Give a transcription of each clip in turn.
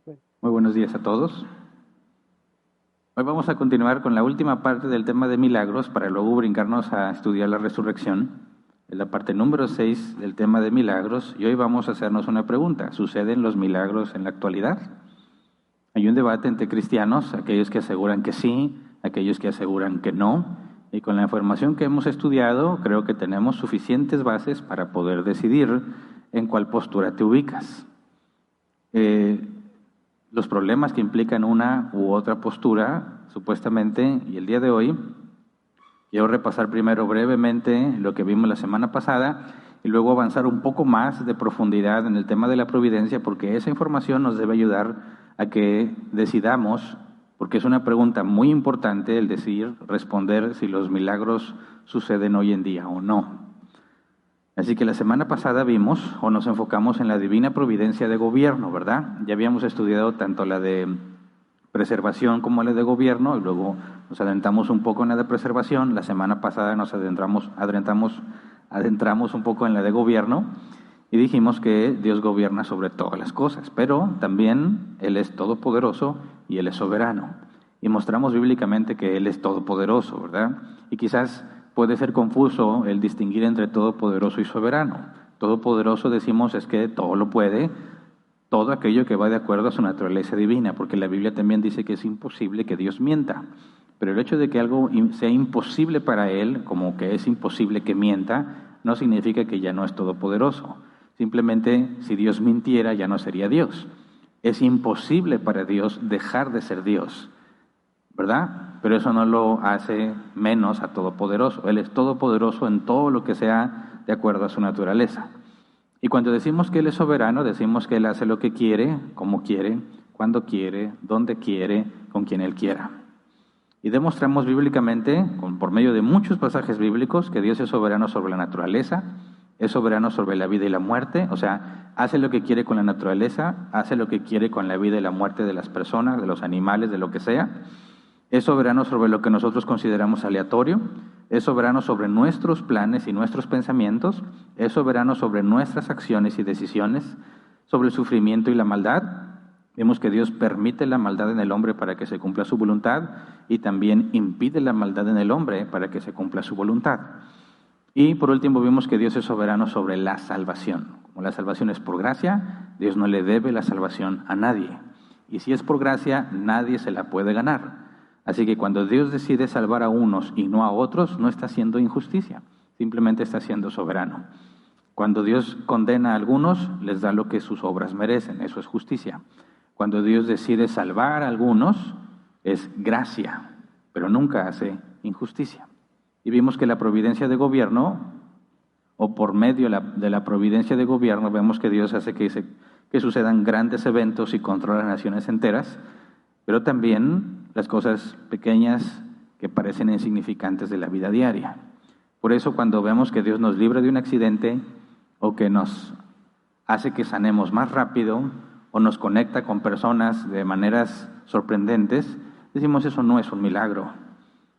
Muy buenos días a todos. Hoy vamos a continuar con la última parte del tema de milagros para luego brincarnos a estudiar la resurrección. Es la parte número 6 del tema de milagros y hoy vamos a hacernos una pregunta. ¿Suceden los milagros en la actualidad? Hay un debate entre cristianos, aquellos que aseguran que sí, aquellos que aseguran que no. Y con la información que hemos estudiado, creo que tenemos suficientes bases para poder decidir en cuál postura te ubicas. Los problemas que implican una u otra postura, supuestamente, y el día de hoy, quiero repasar primero brevemente lo que vimos la semana pasada y luego avanzar un poco más de profundidad en el tema de la providencia, porque esa información nos debe ayudar a que decidamos, porque es una pregunta muy importante el responder si los milagros suceden hoy en día o no. Así que la semana pasada vimos o nos enfocamos en la divina providencia de gobierno, ¿verdad? Ya habíamos estudiado tanto la de preservación como la de gobierno y luego nos adentramos un poco en la de preservación. La semana pasada nos adentramos un poco en la de gobierno y dijimos que Dios gobierna sobre todas las cosas, pero también Él es todopoderoso y Él es soberano. Y mostramos bíblicamente que Él es todopoderoso, ¿verdad? Y quizás puede ser confuso el distinguir entre todopoderoso y soberano. Todopoderoso decimos es que todo lo puede, todo aquello que va de acuerdo a su naturaleza divina, porque la Biblia también dice que es imposible que Dios mienta. Pero el hecho de que algo sea imposible para Él, como que es imposible que mienta, no significa que ya no es todopoderoso. Simplemente, si Dios mintiera, ya no sería Dios. Es imposible para Dios dejar de ser Dios, ¿verdad? Pero eso no lo hace menos a todopoderoso. Él es todopoderoso en todo lo que sea de acuerdo a su naturaleza. Y cuando decimos que Él es soberano, decimos que Él hace lo que quiere, como quiere, cuando quiere, donde quiere, con quien Él quiera. Y demostramos bíblicamente, por medio de muchos pasajes bíblicos, que Dios es soberano sobre la naturaleza, es soberano sobre la vida y la muerte, o sea, hace lo que quiere con la naturaleza, hace lo que quiere con la vida y la muerte de las personas, de los animales, de lo que sea. Es soberano sobre lo que nosotros consideramos aleatorio, es soberano sobre nuestros planes y nuestros pensamientos, es soberano sobre nuestras acciones y decisiones, sobre el sufrimiento y la maldad. Vemos que Dios permite la maldad en el hombre para que se cumpla su voluntad y también impide la maldad en el hombre para que se cumpla su voluntad. Y por último vimos que Dios es soberano sobre la salvación. Como la salvación es por gracia, Dios no le debe la salvación a nadie. Y si es por gracia, nadie se la puede ganar. Así que cuando Dios decide salvar a unos y no a otros, no está haciendo injusticia, simplemente está siendo soberano. Cuando Dios condena a algunos, les da lo que sus obras merecen, eso es justicia. Cuando Dios decide salvar a algunos, es gracia, pero nunca hace injusticia. Y vimos que la providencia de gobierno, o por medio de la providencia de gobierno, vemos que Dios hace que sucedan grandes eventos y controla naciones enteras, pero también las cosas pequeñas que parecen insignificantes de la vida diaria. Por eso cuando vemos que Dios nos libra de un accidente o que nos hace que sanemos más rápido o nos conecta con personas de maneras sorprendentes, decimos eso no es un milagro,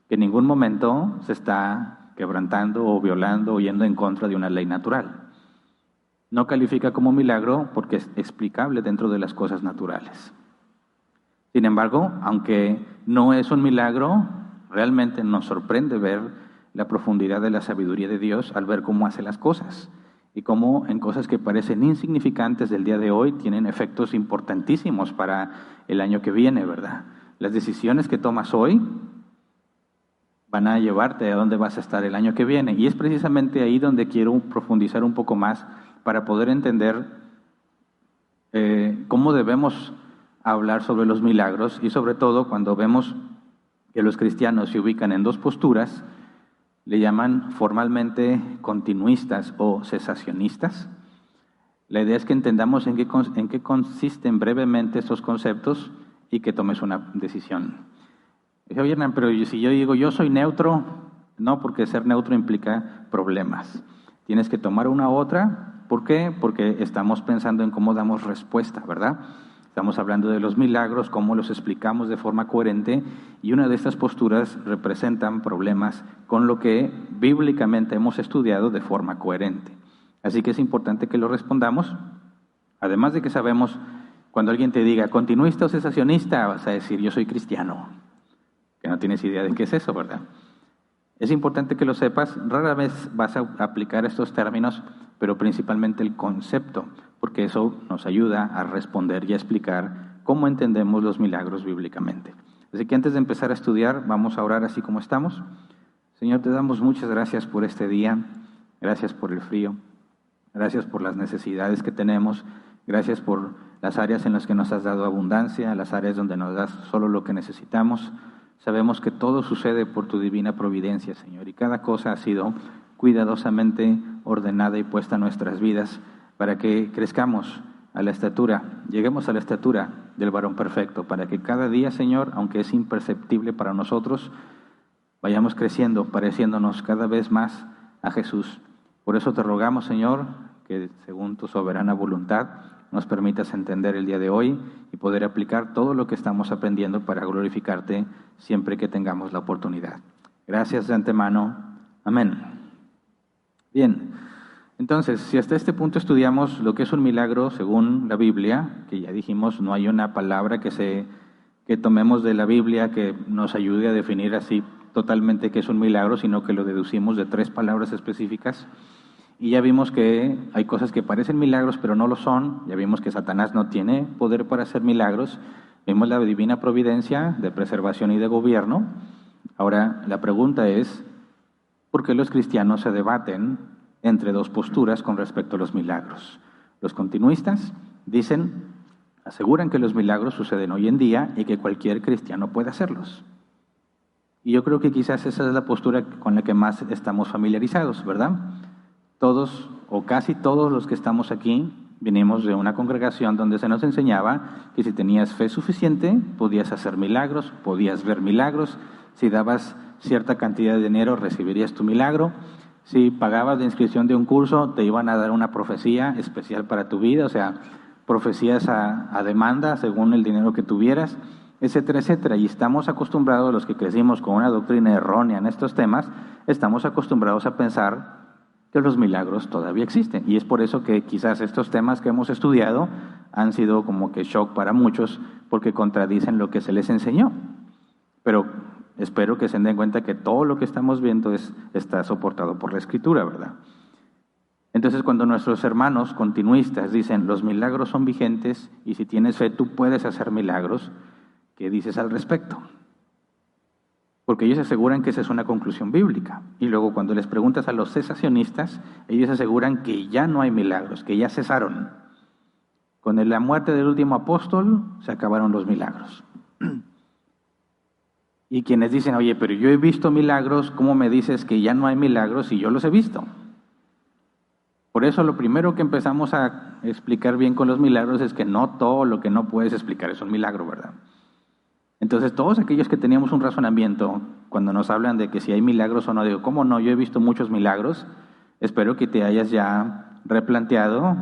que en ningún momento se está quebrantando o violando o yendo en contra de una ley natural. No califica como milagro porque es explicable dentro de las cosas naturales. Sin embargo, aunque no es un milagro, realmente nos sorprende ver la profundidad de la sabiduría de Dios al ver cómo hace las cosas y cómo en cosas que parecen insignificantes del día de hoy tienen efectos importantísimos para el año que viene, ¿verdad? Las decisiones que tomas hoy van a llevarte a dónde vas a estar el año que viene. Y es precisamente ahí donde quiero profundizar un poco más para poder entender cómo debemos hablar sobre los milagros y sobre todo cuando vemos que los cristianos se ubican en dos posturas, le llaman formalmente continuistas o cesacionistas. La idea es que entendamos en qué consisten brevemente estos conceptos y que tomes una decisión. Dice, oye, Hernán, pero si yo digo yo soy neutro, no, porque ser neutro implica problemas. Tienes que tomar una u otra. ¿Por qué? Porque estamos pensando en cómo damos respuesta, ¿verdad? Estamos hablando de los milagros, cómo los explicamos de forma coherente, y una de estas posturas representan problemas con lo que bíblicamente hemos estudiado de forma coherente. Así que es importante que lo respondamos, además de que sabemos Cuando alguien te diga, continuista o cesacionista, vas a decir, yo soy cristiano, que no tienes idea de qué es eso, ¿verdad? Es importante que lo sepas, rara vez vas a aplicar estos términos, pero principalmente el concepto, porque eso nos ayuda a responder y a explicar cómo entendemos los milagros bíblicamente. Así que antes de empezar a estudiar, vamos a orar así como estamos. Señor, te damos muchas gracias por este día, gracias por el frío, gracias por las necesidades que tenemos, gracias por las áreas en las que nos has dado abundancia, las áreas donde nos das solo lo que necesitamos. Sabemos que todo sucede por tu divina providencia, Señor, y cada cosa ha sido cuidadosamente ordenada y puesta en nuestras vidas para que crezcamos a la estatura, lleguemos a la estatura del varón perfecto, para que cada día, Señor, aunque es imperceptible para nosotros, vayamos creciendo, pareciéndonos cada vez más a Jesús. Por eso te rogamos, Señor, que según tu soberana voluntad nos permitas entender el día de hoy y poder aplicar todo lo que estamos aprendiendo para glorificarte siempre que tengamos la oportunidad. Gracias de antemano. Amén. Bien, entonces, si hasta este punto estudiamos lo que es un milagro según la Biblia, que ya dijimos, no hay una palabra que tomemos de la Biblia que nos ayude a definir así totalmente qué es un milagro, sino que lo deducimos de 3 palabras específicas. Y ya vimos que hay cosas que parecen milagros, pero no lo son. Ya vimos que Satanás no tiene poder para hacer milagros. Vimos la divina providencia de preservación y de gobierno. Ahora, la pregunta es, ¿por qué los cristianos se debaten entre 2 posturas con respecto a los milagros? Los continuistas aseguran que los milagros suceden hoy en día y que cualquier cristiano puede hacerlos. Y yo creo que quizás esa es la postura con la que más estamos familiarizados, ¿verdad? Todos o casi todos los que estamos aquí venimos de una congregación donde se nos enseñaba que si tenías fe suficiente podías hacer milagros, podías ver milagros, si dabas cierta cantidad de dinero recibirías tu milagro, si pagabas la inscripción de un curso te iban a dar una profecía especial para tu vida, o sea, profecías a demanda según el dinero que tuvieras, etcétera, etcétera. Y estamos acostumbrados, los que crecimos con una doctrina errónea en estos temas, estamos acostumbrados a pensar que los milagros todavía existen. Y es por eso que quizás estos temas que hemos estudiado han sido como que shock para muchos, porque contradicen lo que se les enseñó. Pero espero que se den cuenta que todo lo que estamos viendo está soportado por la Escritura, ¿verdad? Entonces, cuando nuestros hermanos continuistas dicen los milagros son vigentes y si tienes fe tú puedes hacer milagros, ¿qué dices al respecto? Porque ellos aseguran que esa es una conclusión bíblica. Y luego cuando les preguntas a los cesacionistas, ellos aseguran que ya no hay milagros, que ya cesaron. Con la muerte del último apóstol se acabaron los milagros. Y quienes dicen, oye, pero yo he visto milagros, ¿cómo me dices que ya no hay milagros si yo los he visto? Por eso lo primero que empezamos a explicar bien con los milagros es que no todo lo que no puedes explicar es un milagro, ¿verdad? Entonces, todos aquellos que teníamos un razonamiento, cuando nos hablan de que si hay milagros o no, digo, ¿cómo no? Yo he visto muchos milagros. Espero que te hayas ya replanteado,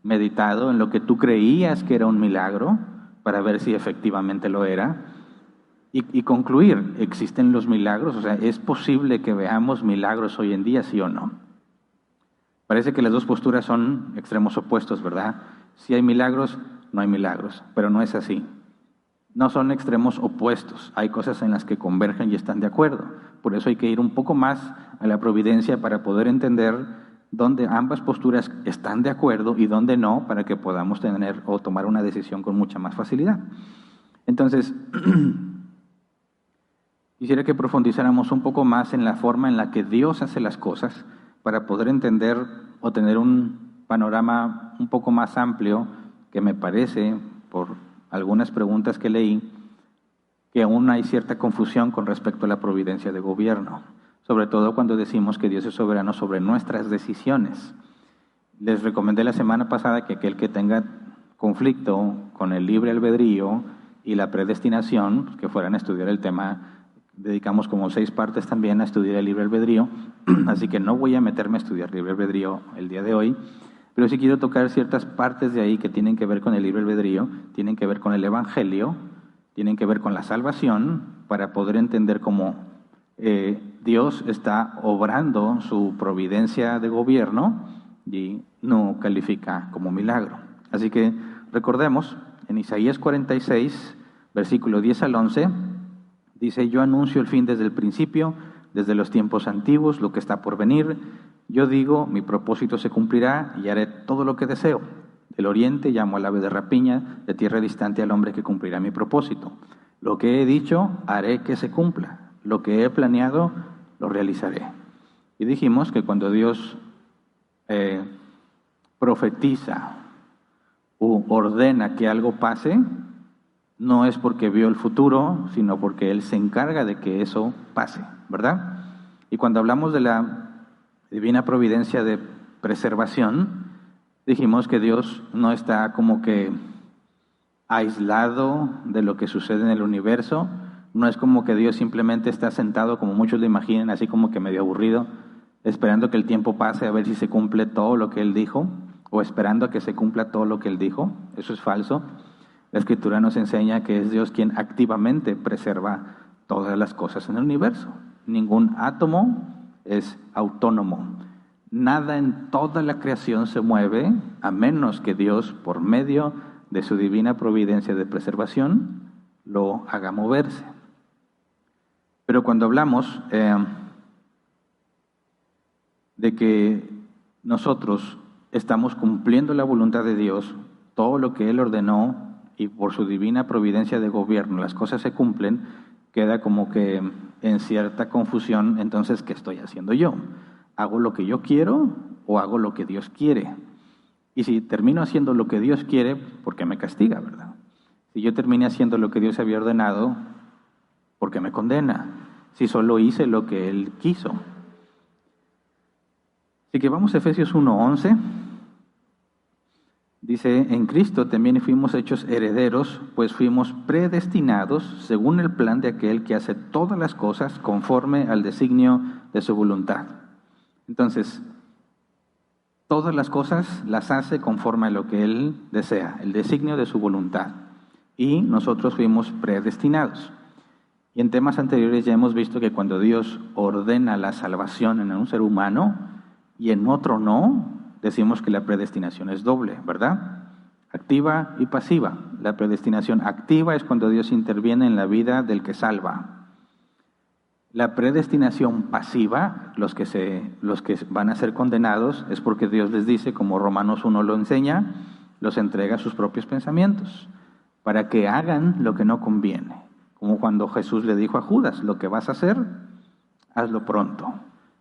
meditado en lo que tú creías que era un milagro, para ver si efectivamente lo era, y concluir, ¿existen los milagros? O sea, ¿es posible que veamos milagros hoy en día, sí o no? Parece que las 2 posturas son extremos opuestos, ¿verdad? Si hay milagros, no hay milagros, pero no es así. No son extremos opuestos, hay cosas en las que convergen y están de acuerdo. Por eso hay que ir un poco más a la providencia para poder entender dónde ambas posturas están de acuerdo y dónde no, para que podamos tener o tomar una decisión con mucha más facilidad. Entonces, quisiera que profundizáramos un poco más en la forma en la que Dios hace las cosas para poder entender o tener un panorama un poco más amplio que me parece, por algunas preguntas que leí, que aún hay cierta confusión con respecto a la providencia de gobierno, sobre todo cuando decimos que Dios es soberano sobre nuestras decisiones. Les recomendé la semana pasada que aquel que tenga conflicto con el libre albedrío y la predestinación, que fueran a estudiar el tema. Dedicamos como 6 partes también a estudiar el libre albedrío, así que no voy a meterme a estudiar libre albedrío el día de hoy, pero sí quiero tocar ciertas partes de ahí que tienen que ver con el libre albedrío, tienen que ver con el evangelio, tienen que ver con la salvación, para poder entender cómo Dios está obrando su providencia de gobierno y no califica como milagro. Así que recordemos, En Isaías 46, versículo 10 al 11, dice: yo anuncio el fin desde el principio, desde los tiempos antiguos, lo que está por venir. Yo digo, mi propósito se cumplirá y haré todo lo que deseo. Del oriente llamo al ave de rapiña, de tierra distante al hombre que cumplirá mi propósito. Lo que he dicho, haré que se cumpla. Lo que he planeado, lo realizaré. Y dijimos que cuando Dios profetiza o ordena que algo pase, no es porque vio el futuro, sino porque Él se encarga de que eso pase, ¿verdad? Y cuando hablamos de la divina providencia de preservación, dijimos que Dios no está como que aislado de lo que sucede en el universo. No es como que Dios simplemente está sentado, como muchos lo imaginan, así como que medio aburrido, esperando que el tiempo pase a ver si se cumple todo lo que Él dijo, o esperando a que se cumpla todo lo que Él dijo. Eso es falso. La Escritura nos enseña que es Dios quien activamente preserva todas las cosas en el universo. Ningún átomo es autónomo. Nada en toda la creación se mueve a menos que Dios, por medio de su divina providencia de preservación, lo haga moverse. Pero cuando hablamos de que nosotros estamos cumpliendo la voluntad de Dios, todo lo que Él ordenó, y por su divina providencia de gobierno las cosas se cumplen, queda como que en cierta confusión. Entonces, ¿qué estoy haciendo yo? ¿Hago lo que yo quiero o hago lo que Dios quiere? Y si termino haciendo lo que Dios quiere, ¿por qué me castiga, verdad? Si yo terminé haciendo lo que Dios había ordenado, ¿por qué me condena? Si solo hice lo que Él quiso. Así que vamos a Efesios 1:11. Dice: en Cristo también fuimos hechos herederos, pues fuimos predestinados según el plan de aquel que hace todas las cosas conforme al designio de su voluntad. Entonces, todas las cosas las hace conforme a lo que Él desea, el designio de su voluntad. Y nosotros fuimos predestinados. Y en temas anteriores ya hemos visto que cuando Dios ordena la salvación en un ser humano y en otro no, decimos que la predestinación es doble, ¿verdad? Activa y pasiva. La predestinación activa es cuando Dios interviene en la vida del que salva. La predestinación pasiva, los que van a ser condenados, es porque Dios les dice, como Romanos 1 lo enseña, los entrega a sus propios pensamientos, para que hagan lo que no conviene. Como cuando Jesús le dijo a Judas: lo que vas a hacer, hazlo pronto.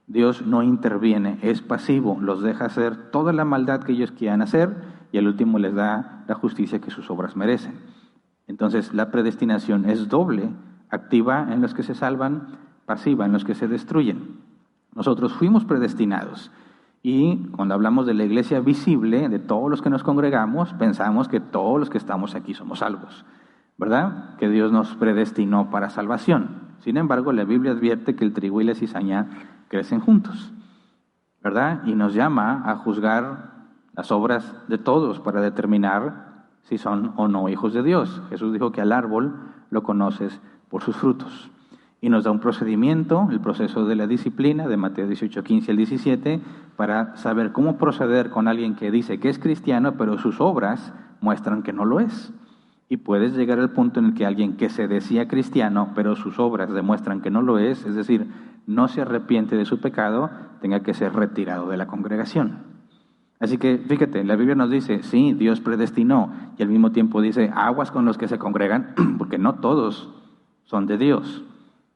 Dios no interviene, es pasivo, los deja hacer toda la maldad que ellos quieran hacer y al último les da la justicia que sus obras merecen. Entonces la predestinación es doble, activa en los que se salvan, pasiva en los que se destruyen. Nosotros fuimos predestinados y cuando hablamos de la iglesia visible, de todos los que nos congregamos, pensamos que todos los que estamos aquí somos salvos, ¿verdad? Que Dios nos predestinó para salvación. Sin embargo, la Biblia advierte que el trigo y la cizaña crecen juntos, ¿verdad? Y nos llama a juzgar las obras de todos para determinar si son o no hijos de Dios. Jesús dijo que al árbol lo conoces por sus frutos. Y nos da un procedimiento, el proceso de la disciplina, de Mateo 18:15 al 17, para saber cómo proceder con alguien que dice que es cristiano, pero sus obras muestran que no lo es. Y puedes llegar al punto en el que alguien que se decía cristiano, pero sus obras demuestran que no lo es decir, no se arrepiente de su pecado, tenga que ser retirado de la congregación. Así que, fíjate, la Biblia nos dice, sí, Dios predestinó, y al mismo tiempo dice, aguas con los que se congregan, porque no todos son de Dios.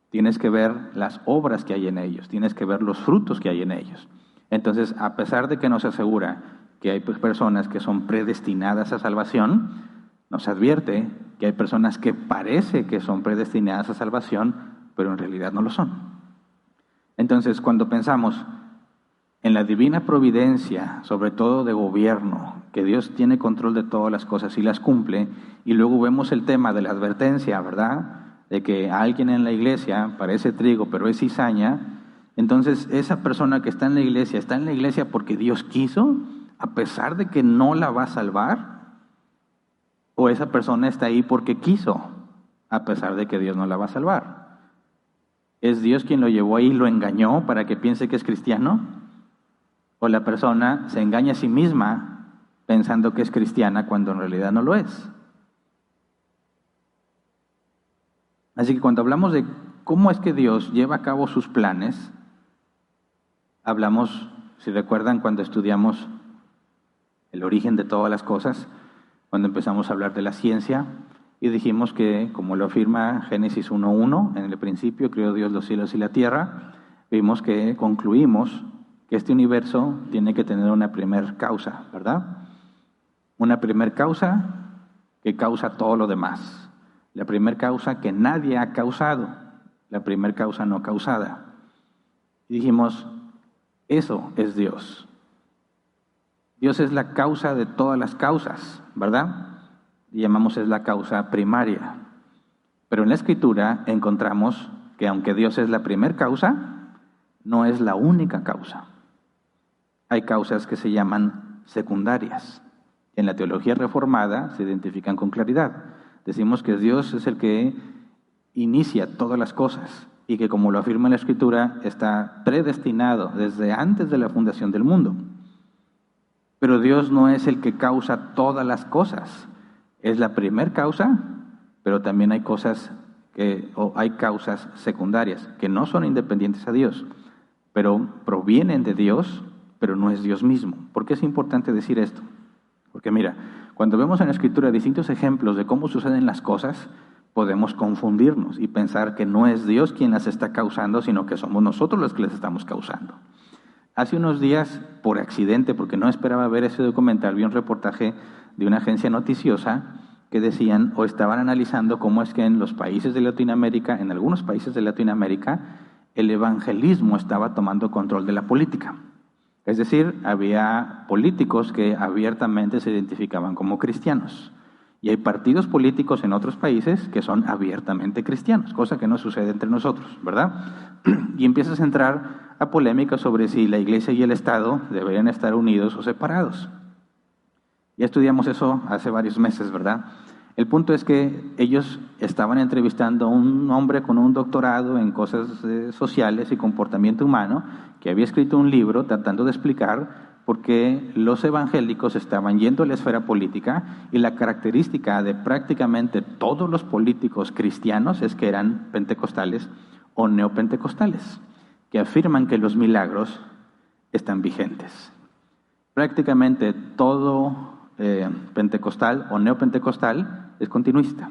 Tienes que ver las obras que hay en ellos, tienes que ver los frutos que hay en ellos. Entonces, a pesar de que nos asegura que hay personas que son predestinadas a salvación, nos advierte que hay personas que parece que son predestinadas a salvación, pero en realidad no lo son. Entonces, cuando pensamos en la divina providencia, sobre todo de gobierno, que Dios tiene control de todas las cosas y las cumple, y luego vemos el tema de la advertencia, ¿verdad?, de que alguien en la iglesia parece trigo, pero es cizaña. Entonces, esa persona que está en la iglesia porque Dios quiso, a pesar de que no la va a salvar, o esa persona está ahí porque quiso, a pesar de que Dios no la va a salvar. ¿Es Dios quien lo llevó ahí y lo engañó para que piense que es cristiano? ¿O la persona se engaña a sí misma pensando que es cristiana cuando en realidad no lo es? Así que cuando hablamos de cómo es que Dios lleva a cabo sus planes, hablamos, si recuerdan, cuando estudiamos el origen de todas las cosas, cuando empezamos a hablar de la ciencia, y dijimos que, como lo afirma Génesis 1:1, en el principio creó Dios los cielos y la tierra, vimos que concluimos que este universo tiene que tener una primer causa, ¿verdad? Una primer causa que causa todo lo demás. La primer causa que nadie ha causado, la primer causa no causada. Y dijimos, eso es Dios. Dios es la causa de todas las causas, ¿verdad? Y llamamos es la causa primaria. Pero en la Escritura encontramos que aunque Dios es la primer causa, no es la única causa. Hay causas que se llaman secundarias. En la teología reformada se identifican con claridad. Decimos que Dios es el que inicia todas las cosas y que, como lo afirma la Escritura, está predestinado desde antes de la fundación del mundo. Pero Dios no es el que causa todas las cosas. Es la primer causa, pero también hay hay causas secundarias que no son independientes a Dios, pero provienen de Dios, pero no es Dios mismo. ¿Por qué es importante decir esto? Porque mira, cuando vemos en la Escritura distintos ejemplos de cómo suceden las cosas, podemos confundirnos y pensar que no es Dios quien las está causando, sino que somos nosotros los que las estamos causando. Hace unos días, por accidente, porque no esperaba ver ese documental, vi un reportaje de una agencia noticiosa que decían o estaban analizando cómo es que en los países de Latinoamérica, en algunos países de Latinoamérica, el evangelismo estaba tomando control de la política. Es decir, había políticos que abiertamente se identificaban como cristianos. Y hay partidos políticos en otros países que son abiertamente cristianos, cosa que no sucede entre nosotros, ¿verdad? Y empiezas a entrar a polémica sobre si la Iglesia y el Estado deberían estar unidos o separados. Ya estudiamos eso hace varios meses, ¿verdad? El punto es que ellos estaban entrevistando a un hombre con un doctorado en cosas sociales y comportamiento humano, que había escrito un libro tratando de explicar por qué los evangélicos estaban yendo a la esfera política, y la característica de prácticamente todos los políticos cristianos es que eran pentecostales o neopentecostales, que afirman que los milagros están vigentes. Prácticamente todo pentecostal o neopentecostal es continuista,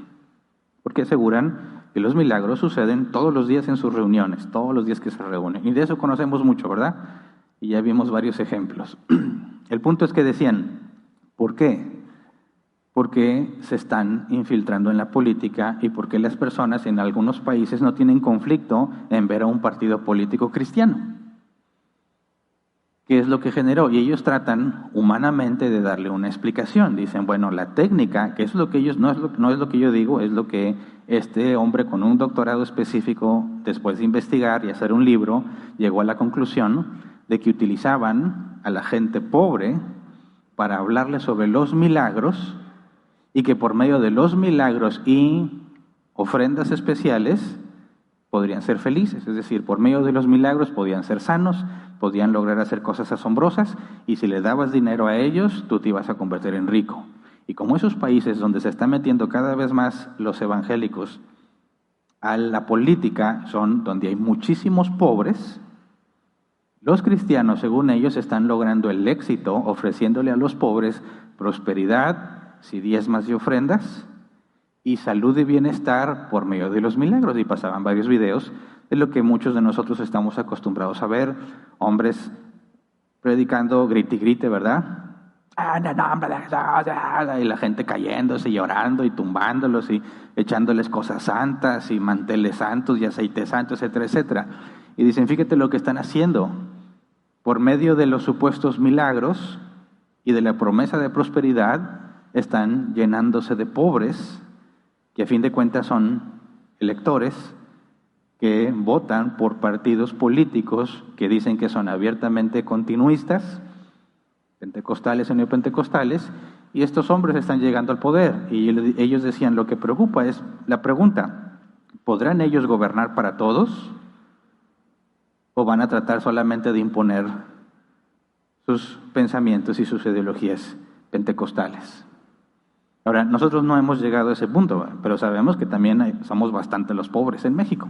porque aseguran que los milagros suceden todos los días en sus reuniones, todos los días que se reúnen. Y de eso conocemos mucho, ¿verdad? Y ya vimos varios ejemplos. El punto es que decían, ¿por qué? Porque se están infiltrando en la política y porque las personas en algunos países no tienen conflicto en ver a un partido político cristiano. ¿Qué es lo que generó? Y ellos tratan humanamente de darle una explicación. Dicen, bueno, la técnica, que es lo que ellos, no es lo que yo digo, es lo que este hombre con un doctorado específico, después de investigar y hacer un libro, llegó a la conclusión de que utilizaban a la gente pobre para hablarles sobre los milagros, y que por medio de los milagros y ofrendas especiales podrían ser felices. Es decir, por medio de los milagros podían ser sanos, podían lograr hacer cosas asombrosas, y si le dabas dinero a ellos, tú te ibas a convertir en rico. Y como esos países donde se están metiendo cada vez más los evangélicos a la política son donde hay muchísimos pobres, los cristianos, según ellos, están logrando el éxito ofreciéndole a los pobres prosperidad, si diezmas y ofrendas, y salud y bienestar por medio de los milagros. Y pasaban varios videos de lo que muchos de nosotros estamos acostumbrados a ver, hombres predicando grite y grite, ¿verdad? Y la gente cayéndose, llorando y tumbándolos y echándoles cosas santas y manteles santos y aceites santos, etcétera, etcétera. Y dicen, fíjate lo que están haciendo. Por medio de los supuestos milagros y de la promesa de prosperidad, están llenándose de pobres, que a fin de cuentas son electores que votan por partidos políticos que dicen que son abiertamente continuistas, pentecostales o neopentecostales, y estos hombres están llegando al poder. Y ellos decían, lo que preocupa es la pregunta, ¿podrán ellos gobernar para todos? ¿O van a tratar solamente de imponer sus pensamientos y sus ideologías pentecostales? Ahora, nosotros no hemos llegado a ese punto, ¿verdad? Pero sabemos que también somos bastante los pobres en México.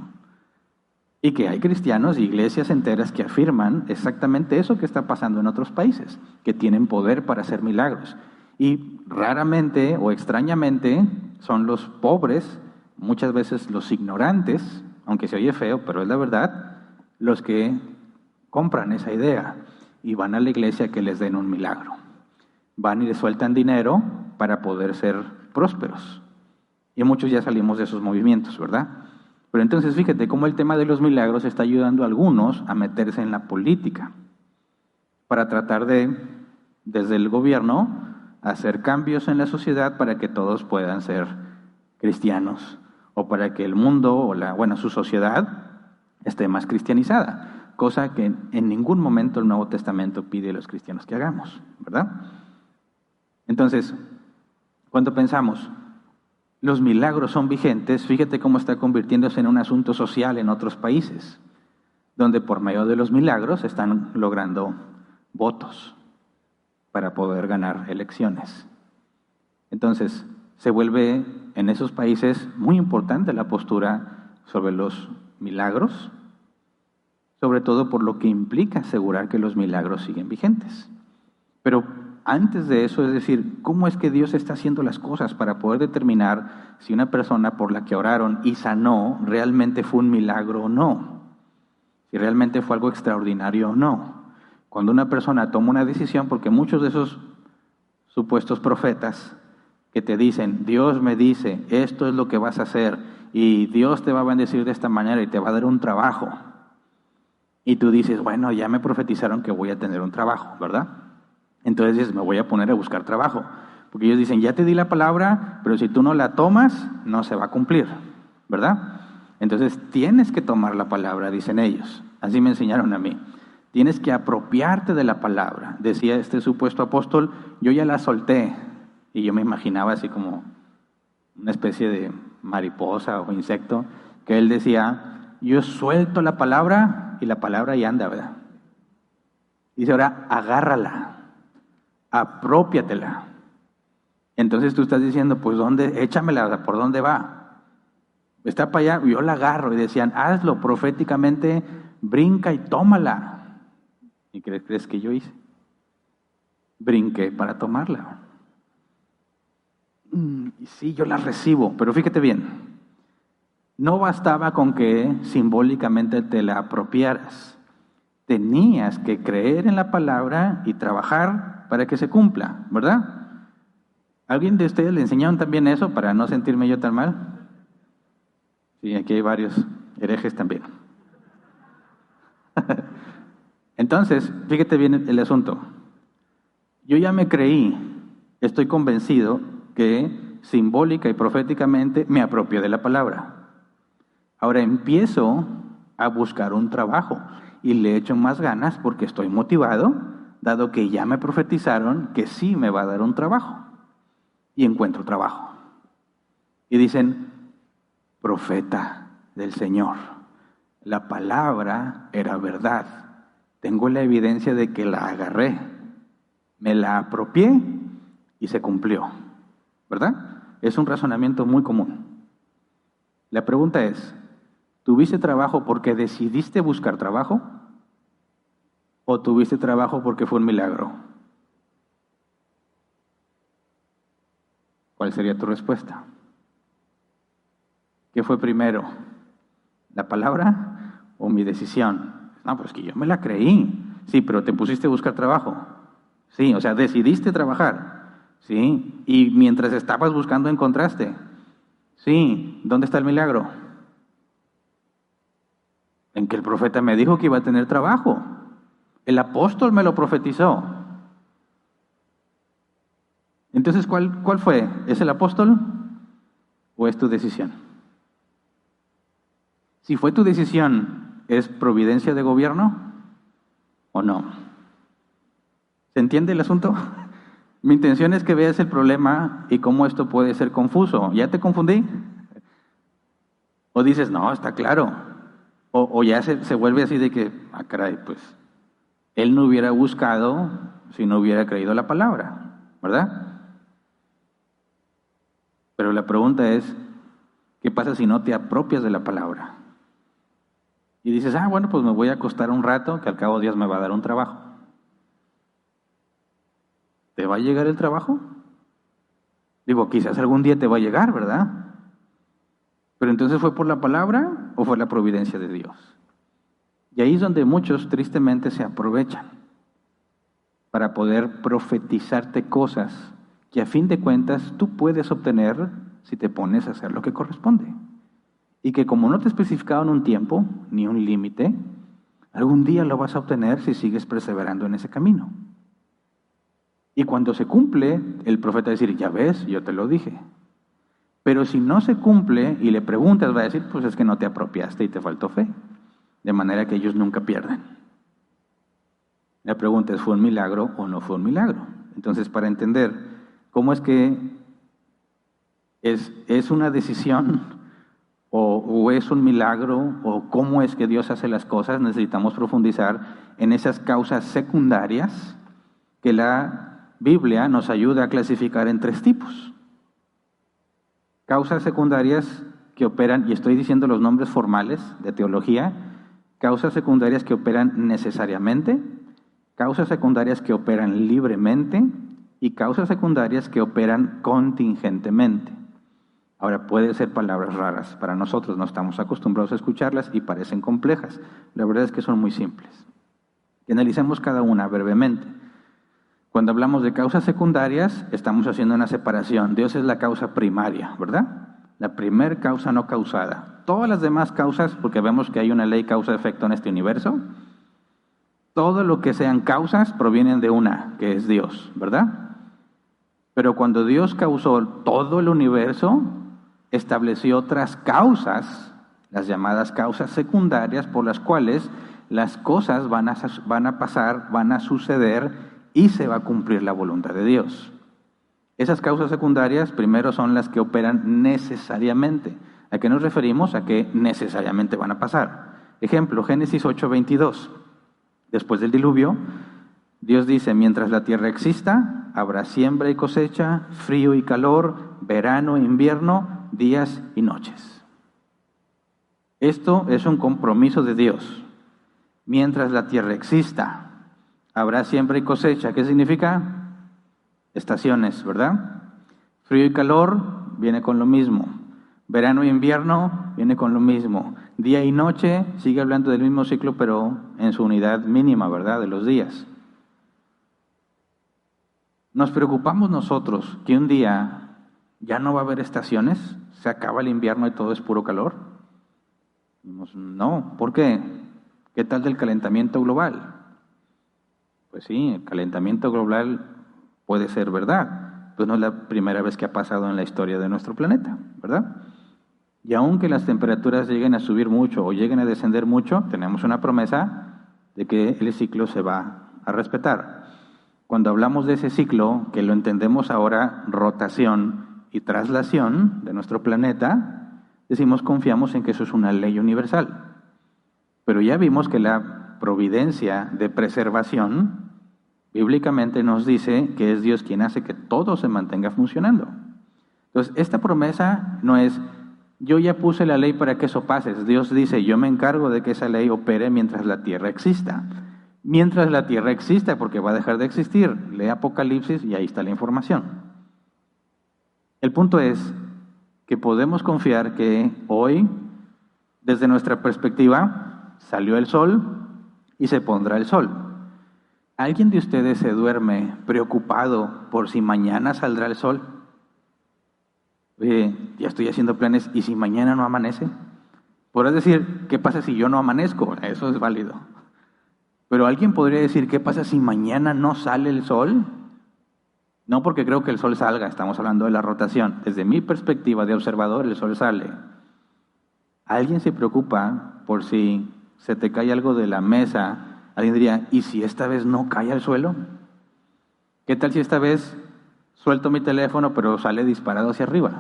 Y que hay cristianos y iglesias enteras que afirman exactamente eso que está pasando en otros países, que tienen poder para hacer milagros. Y raramente o extrañamente son los pobres, muchas veces los ignorantes, aunque se oye feo, pero es la verdad, los que compran esa idea y van a la iglesia a que les den un milagro. Van y les sueltan dinero para poder ser prósperos. Y muchos ya salimos de esos movimientos, ¿verdad? Pero entonces fíjate cómo el tema de los milagros está ayudando a algunos a meterse en la política para tratar de, desde el gobierno, hacer cambios en la sociedad para que todos puedan ser cristianos o para que el mundo o su sociedad esté más cristianizada, cosa que en ningún momento el Nuevo Testamento pide a los cristianos que hagamos, ¿verdad? Entonces, cuando pensamos, los milagros son vigentes, fíjate cómo está convirtiéndose en un asunto social en otros países, donde por medio de los milagros están logrando votos para poder ganar elecciones. Entonces, se vuelve en esos países muy importante la postura sobre los milagros, sobre todo por lo que implica asegurar que los milagros siguen vigentes. Pero antes de eso, es decir, ¿cómo es que Dios está haciendo las cosas para poder determinar si una persona por la que oraron y sanó realmente fue un milagro o no? Si realmente fue algo extraordinario o no. Cuando una persona toma una decisión, porque muchos de esos supuestos profetas que te dicen, Dios me dice, esto es lo que vas a hacer, y Dios te va a bendecir de esta manera y te va a dar un trabajo. Y tú dices, bueno, ya me profetizaron que voy a tener un trabajo, ¿verdad? Entonces dices, me voy a poner a buscar trabajo. Porque ellos dicen, ya te di la palabra, pero si tú no la tomas, no se va a cumplir, ¿verdad? Entonces tienes que tomar la palabra, dicen ellos. Así me enseñaron a mí. Tienes que apropiarte de la palabra. Decía este supuesto apóstol, yo ya la solté. Y yo me imaginaba así como una especie de mariposa o insecto, que él decía, yo suelto la palabra y la palabra ya anda, ¿verdad? Dice ahora, agárrala, apropiatela. Entonces tú estás diciendo, pues ¿dónde? Échamela, ¿por dónde va? Está para allá, yo la agarro. Y decían, hazlo proféticamente, brinca y tómala. ¿Y qué crees que yo hice? Brinqué para tomarla. Sí, yo la recibo, pero fíjate bien, no bastaba con que simbólicamente te la apropiaras. Tenías que creer en la palabra y trabajar para que se cumpla, ¿verdad? ¿Alguien de ustedes le enseñaron también eso para no sentirme yo tan mal? Sí, aquí hay varios herejes también. Entonces, fíjate bien el asunto. Yo ya me creí, estoy convencido que simbólica y proféticamente me apropio de la palabra. Ahora empiezo a buscar un trabajo y le echo más ganas porque estoy motivado, dado que ya me profetizaron que sí me va a dar un trabajo. Y encuentro trabajo. Y dicen, profeta del Señor, la palabra era verdad. Tengo la evidencia de que la agarré, me la apropié y se cumplió. ¿Verdad? Es un razonamiento muy común. La pregunta es, ¿tuviste trabajo porque decidiste buscar trabajo? ¿O tuviste trabajo porque fue un milagro? ¿Cuál sería tu respuesta? ¿Qué fue primero? ¿La palabra o mi decisión? No, pues que yo me la creí. Sí, pero te pusiste a buscar trabajo. Sí, o sea, decidiste trabajar. Sí, y mientras estabas buscando encontraste. Sí, ¿dónde está el milagro? En que el profeta me dijo que iba a tener trabajo. El apóstol me lo profetizó. Entonces, ¿cuál fue? ¿Es el apóstol o es tu decisión? Si fue tu decisión, ¿es providencia de gobierno o no? ¿Se entiende el asunto? Mi intención es que veas el problema y cómo esto puede ser confuso. ¿Ya te confundí? O dices, no, está claro. O ya se vuelve así de que, caray, pues, él no hubiera buscado si no hubiera creído la palabra, ¿verdad? Pero la pregunta es, ¿qué pasa si no te apropias de la palabra? Y dices, bueno, pues me voy a acostar un rato, que al cabo Dios me va a dar un trabajo. ¿Te va a llegar el trabajo? Digo, quizás algún día te va a llegar, ¿verdad? Pero entonces, ¿fue por la palabra o fue la providencia de Dios? Y ahí es donde muchos tristemente se aprovechan para poder profetizarte cosas que a fin de cuentas tú puedes obtener si te pones a hacer lo que corresponde. Y que como no te especificaron un tiempo ni un límite, algún día lo vas a obtener si sigues perseverando en ese camino. Y cuando se cumple, el profeta va a decir, ya ves, yo te lo dije. Pero si no se cumple y le preguntas, va a decir, pues es que no te apropiaste y te faltó fe. De manera que ellos nunca pierden. La pregunta es, ¿fue un milagro o no fue un milagro? Entonces, para entender cómo es que es una decisión o es un milagro o cómo es que Dios hace las cosas, necesitamos profundizar en esas causas secundarias que la Biblia nos ayuda a clasificar en 3 tipos. Causas secundarias que operan, y estoy diciendo los nombres formales de teología, causas secundarias que operan necesariamente, causas secundarias que operan libremente y causas secundarias que operan contingentemente. Ahora, pueden ser palabras raras. Para nosotros no estamos acostumbrados a escucharlas y parecen complejas. La verdad es que son muy simples. Y analicemos cada una brevemente. Cuando hablamos de causas secundarias, estamos haciendo una separación. Dios es la causa primaria, ¿verdad? La primer causa no causada. Todas las demás causas, porque vemos que hay una ley causa-efecto en este universo, todo lo que sean causas provienen de una, que es Dios, ¿verdad? Pero cuando Dios causó todo el universo, estableció otras causas, las llamadas causas secundarias, por las cuales las cosas van a pasar, van a suceder y se va a cumplir la voluntad de Dios. Esas causas secundarias primero son las que operan necesariamente. ¿A qué nos referimos? A que necesariamente van a pasar. Ejemplo, Génesis 8:22. Después del diluvio, Dios dice, mientras la tierra exista, habrá siembra y cosecha, frío y calor, verano e invierno, días y noches. Esto es un compromiso de Dios. Mientras la tierra exista, habrá siembra y cosecha. ¿Qué significa? Estaciones, ¿verdad? Frío y calor viene con lo mismo. Verano y invierno viene con lo mismo. Día y noche sigue hablando del mismo ciclo, pero en su unidad mínima, ¿verdad? De los días. ¿Nos preocupamos nosotros que un día ya no va a haber estaciones? ¿Se acaba el invierno y todo es puro calor? No. ¿Por qué? ¿Qué tal del calentamiento global? Pues sí, el calentamiento global puede ser verdad. Pues no es la primera vez que ha pasado en la historia de nuestro planeta, ¿verdad? Y aunque las temperaturas lleguen a subir mucho o lleguen a descender mucho, tenemos una promesa de que el ciclo se va a respetar. Cuando hablamos de ese ciclo, que lo entendemos ahora, rotación y traslación de nuestro planeta, decimos, confiamos en que eso es una ley universal. Pero ya vimos que la providencia de preservación, bíblicamente nos dice que es Dios quien hace que todo se mantenga funcionando. Entonces, esta promesa no es, yo ya puse la ley para que eso pase. Dios dice, yo me encargo de que esa ley opere mientras la tierra exista. Mientras la tierra exista, porque va a dejar de existir. Lee Apocalipsis y ahí está la información. El punto es que podemos confiar que hoy, desde nuestra perspectiva, salió el sol y se pondrá el sol. ¿Alguien de ustedes se duerme preocupado por si mañana saldrá el sol? Oye, ya estoy haciendo planes, ¿y si mañana no amanece? Podrás decir, ¿qué pasa si yo no amanezco? Eso es válido. Pero alguien podría decir, ¿qué pasa si mañana no sale el sol? No porque creo que el sol salga, estamos hablando de la rotación. Desde mi perspectiva de observador, el sol sale. ¿Alguien se preocupa por si se te cae algo de la mesa? Alguien diría, ¿y si esta vez no cae al suelo? ¿Qué tal si esta vez suelto mi teléfono pero sale disparado hacia arriba?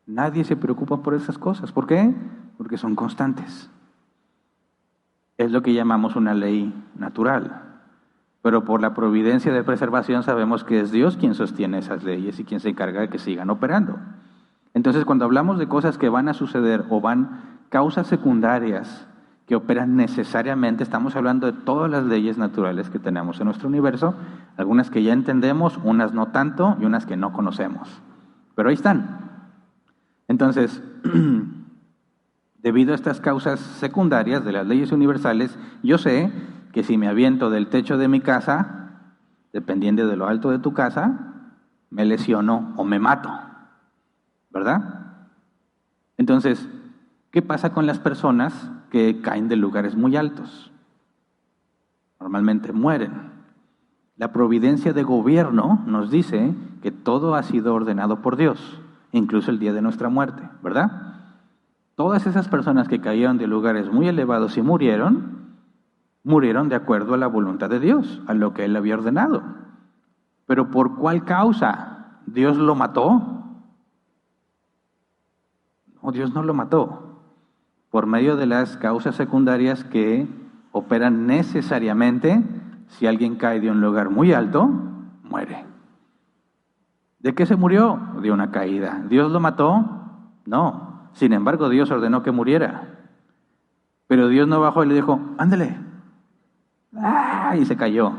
Nadie se preocupa por esas cosas. ¿Por qué? Porque son constantes. Es lo que llamamos una ley natural. Pero por la providencia de preservación sabemos que es Dios quien sostiene esas leyes y quien se encarga de que sigan operando. Entonces, cuando hablamos de cosas que van a suceder o van causas secundarias que operan necesariamente, estamos hablando de todas las leyes naturales que tenemos en nuestro universo, algunas que ya entendemos, unas no tanto y unas que no conocemos. Pero ahí están. Entonces, debido a estas causas secundarias de las leyes universales, yo sé que si me aviento del techo de mi casa, dependiendo de lo alto de tu casa, me lesiono o me mato, ¿verdad? Entonces, ¿qué pasa con las personas que caen de lugares muy altos? Normalmente mueren. La providencia de gobierno nos dice que todo ha sido ordenado por Dios, incluso el día de nuestra muerte, ¿verdad? Todas esas personas que cayeron de lugares muy elevados y murieron de acuerdo a la voluntad de Dios, a lo que Él había ordenado. ¿Pero por cuál causa? ¿Dios lo mató? No, Dios no lo mató. Por medio de las causas secundarias que operan necesariamente, si alguien cae de un lugar muy alto, muere. ¿De qué se murió? De una caída. ¿Dios lo mató? No. Sin embargo, Dios ordenó que muriera. Pero Dios no bajó y le dijo, ándale. ¡Ah! Y se cayó.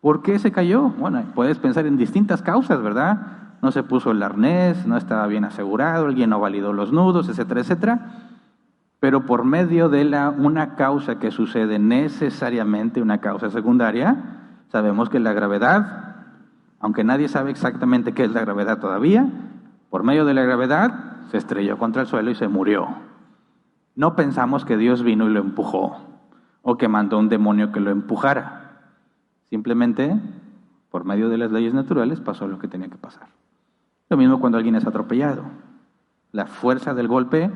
¿Por qué se cayó? Bueno, puedes pensar en distintas causas, ¿verdad? No se puso el arnés, no estaba bien asegurado, alguien no validó los nudos, etcétera, etcétera. Pero por medio de una causa que sucede necesariamente, una causa secundaria, sabemos que la gravedad, aunque nadie sabe exactamente qué es la gravedad todavía, por medio de la gravedad se estrelló contra el suelo y se murió. No pensamos que Dios vino y lo empujó, o que mandó un demonio que lo empujara. Simplemente, por medio de las leyes naturales, pasó lo que tenía que pasar. Lo mismo cuando alguien es atropellado. La fuerza del golpe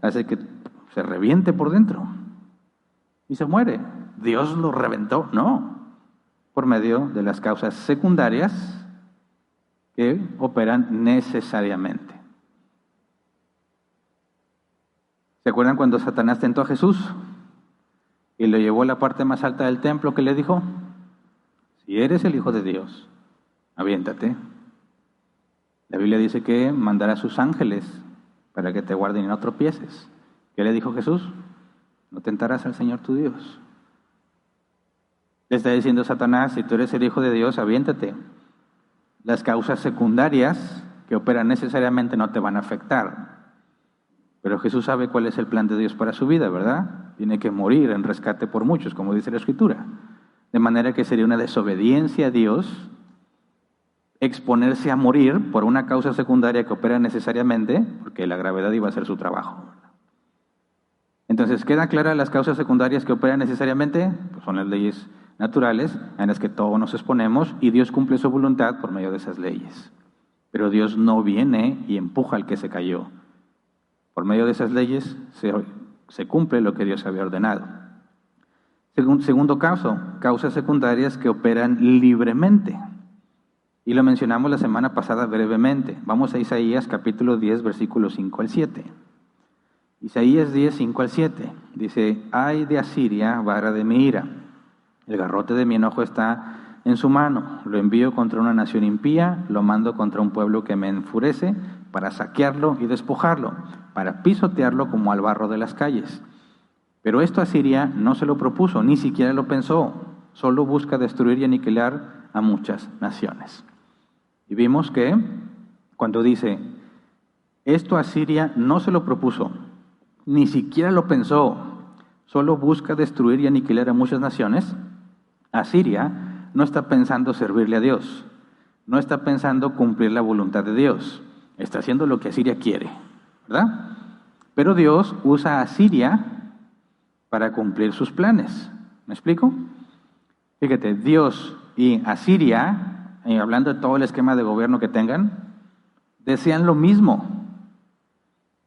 hace que se reviente por dentro y se muere. ¿Dios lo reventó? No. Por medio de las causas secundarias que operan necesariamente. ¿Se acuerdan cuando Satanás tentó a Jesús y lo llevó a la parte más alta del templo? ¿Qué le dijo? Si eres el Hijo de Dios, aviéntate. La Biblia dice que mandará a sus ángeles para que te guarden y no tropieces. ¿Qué le dijo Jesús? No tentarás al Señor tu Dios. Le está diciendo Satanás, si tú eres el Hijo de Dios, aviéntate. Las causas secundarias que operan necesariamente no te van a afectar. Pero Jesús sabe cuál es el plan de Dios para su vida, ¿verdad? Tiene que morir en rescate por muchos, como dice la Escritura. De manera que sería una desobediencia a Dios exponerse a morir por una causa secundaria que opera necesariamente, porque la gravedad iba a hacer su trabajo. Entonces, ¿quedan claras las causas secundarias que operan necesariamente? Pues son las leyes naturales en las que todos nos exponemos y Dios cumple su voluntad por medio de esas leyes. Pero Dios no viene y empuja al que se cayó. Por medio de esas leyes se cumple lo que Dios había ordenado. Segundo caso, causas secundarias que operan libremente. Y lo mencionamos la semana pasada brevemente. Vamos a Isaías capítulo 10, versículos 5 al 7. Isaías 10, 5 al 7. Dice, ay de Asiria, vara de mi ira. El garrote de mi enojo está en su mano. Lo envío contra una nación impía, lo mando contra un pueblo que me enfurece, para saquearlo y despojarlo, para pisotearlo como al barro de las calles. Pero esto Asiria no se lo propuso, ni siquiera lo pensó. Solo busca destruir y aniquilar a muchas naciones. Y vimos que cuando dice, esto Asiria no se lo propuso, ni siquiera lo pensó, solo busca destruir y aniquilar a muchas naciones, Asiria no está pensando servirle a Dios, no está pensando cumplir la voluntad de Dios, está haciendo lo que Asiria quiere, ¿verdad? Pero Dios usa a Asiria para cumplir sus planes. ¿Me explico? Fíjate, Dios y Asiria, hablando de todo el esquema de gobierno que tengan, desean lo mismo,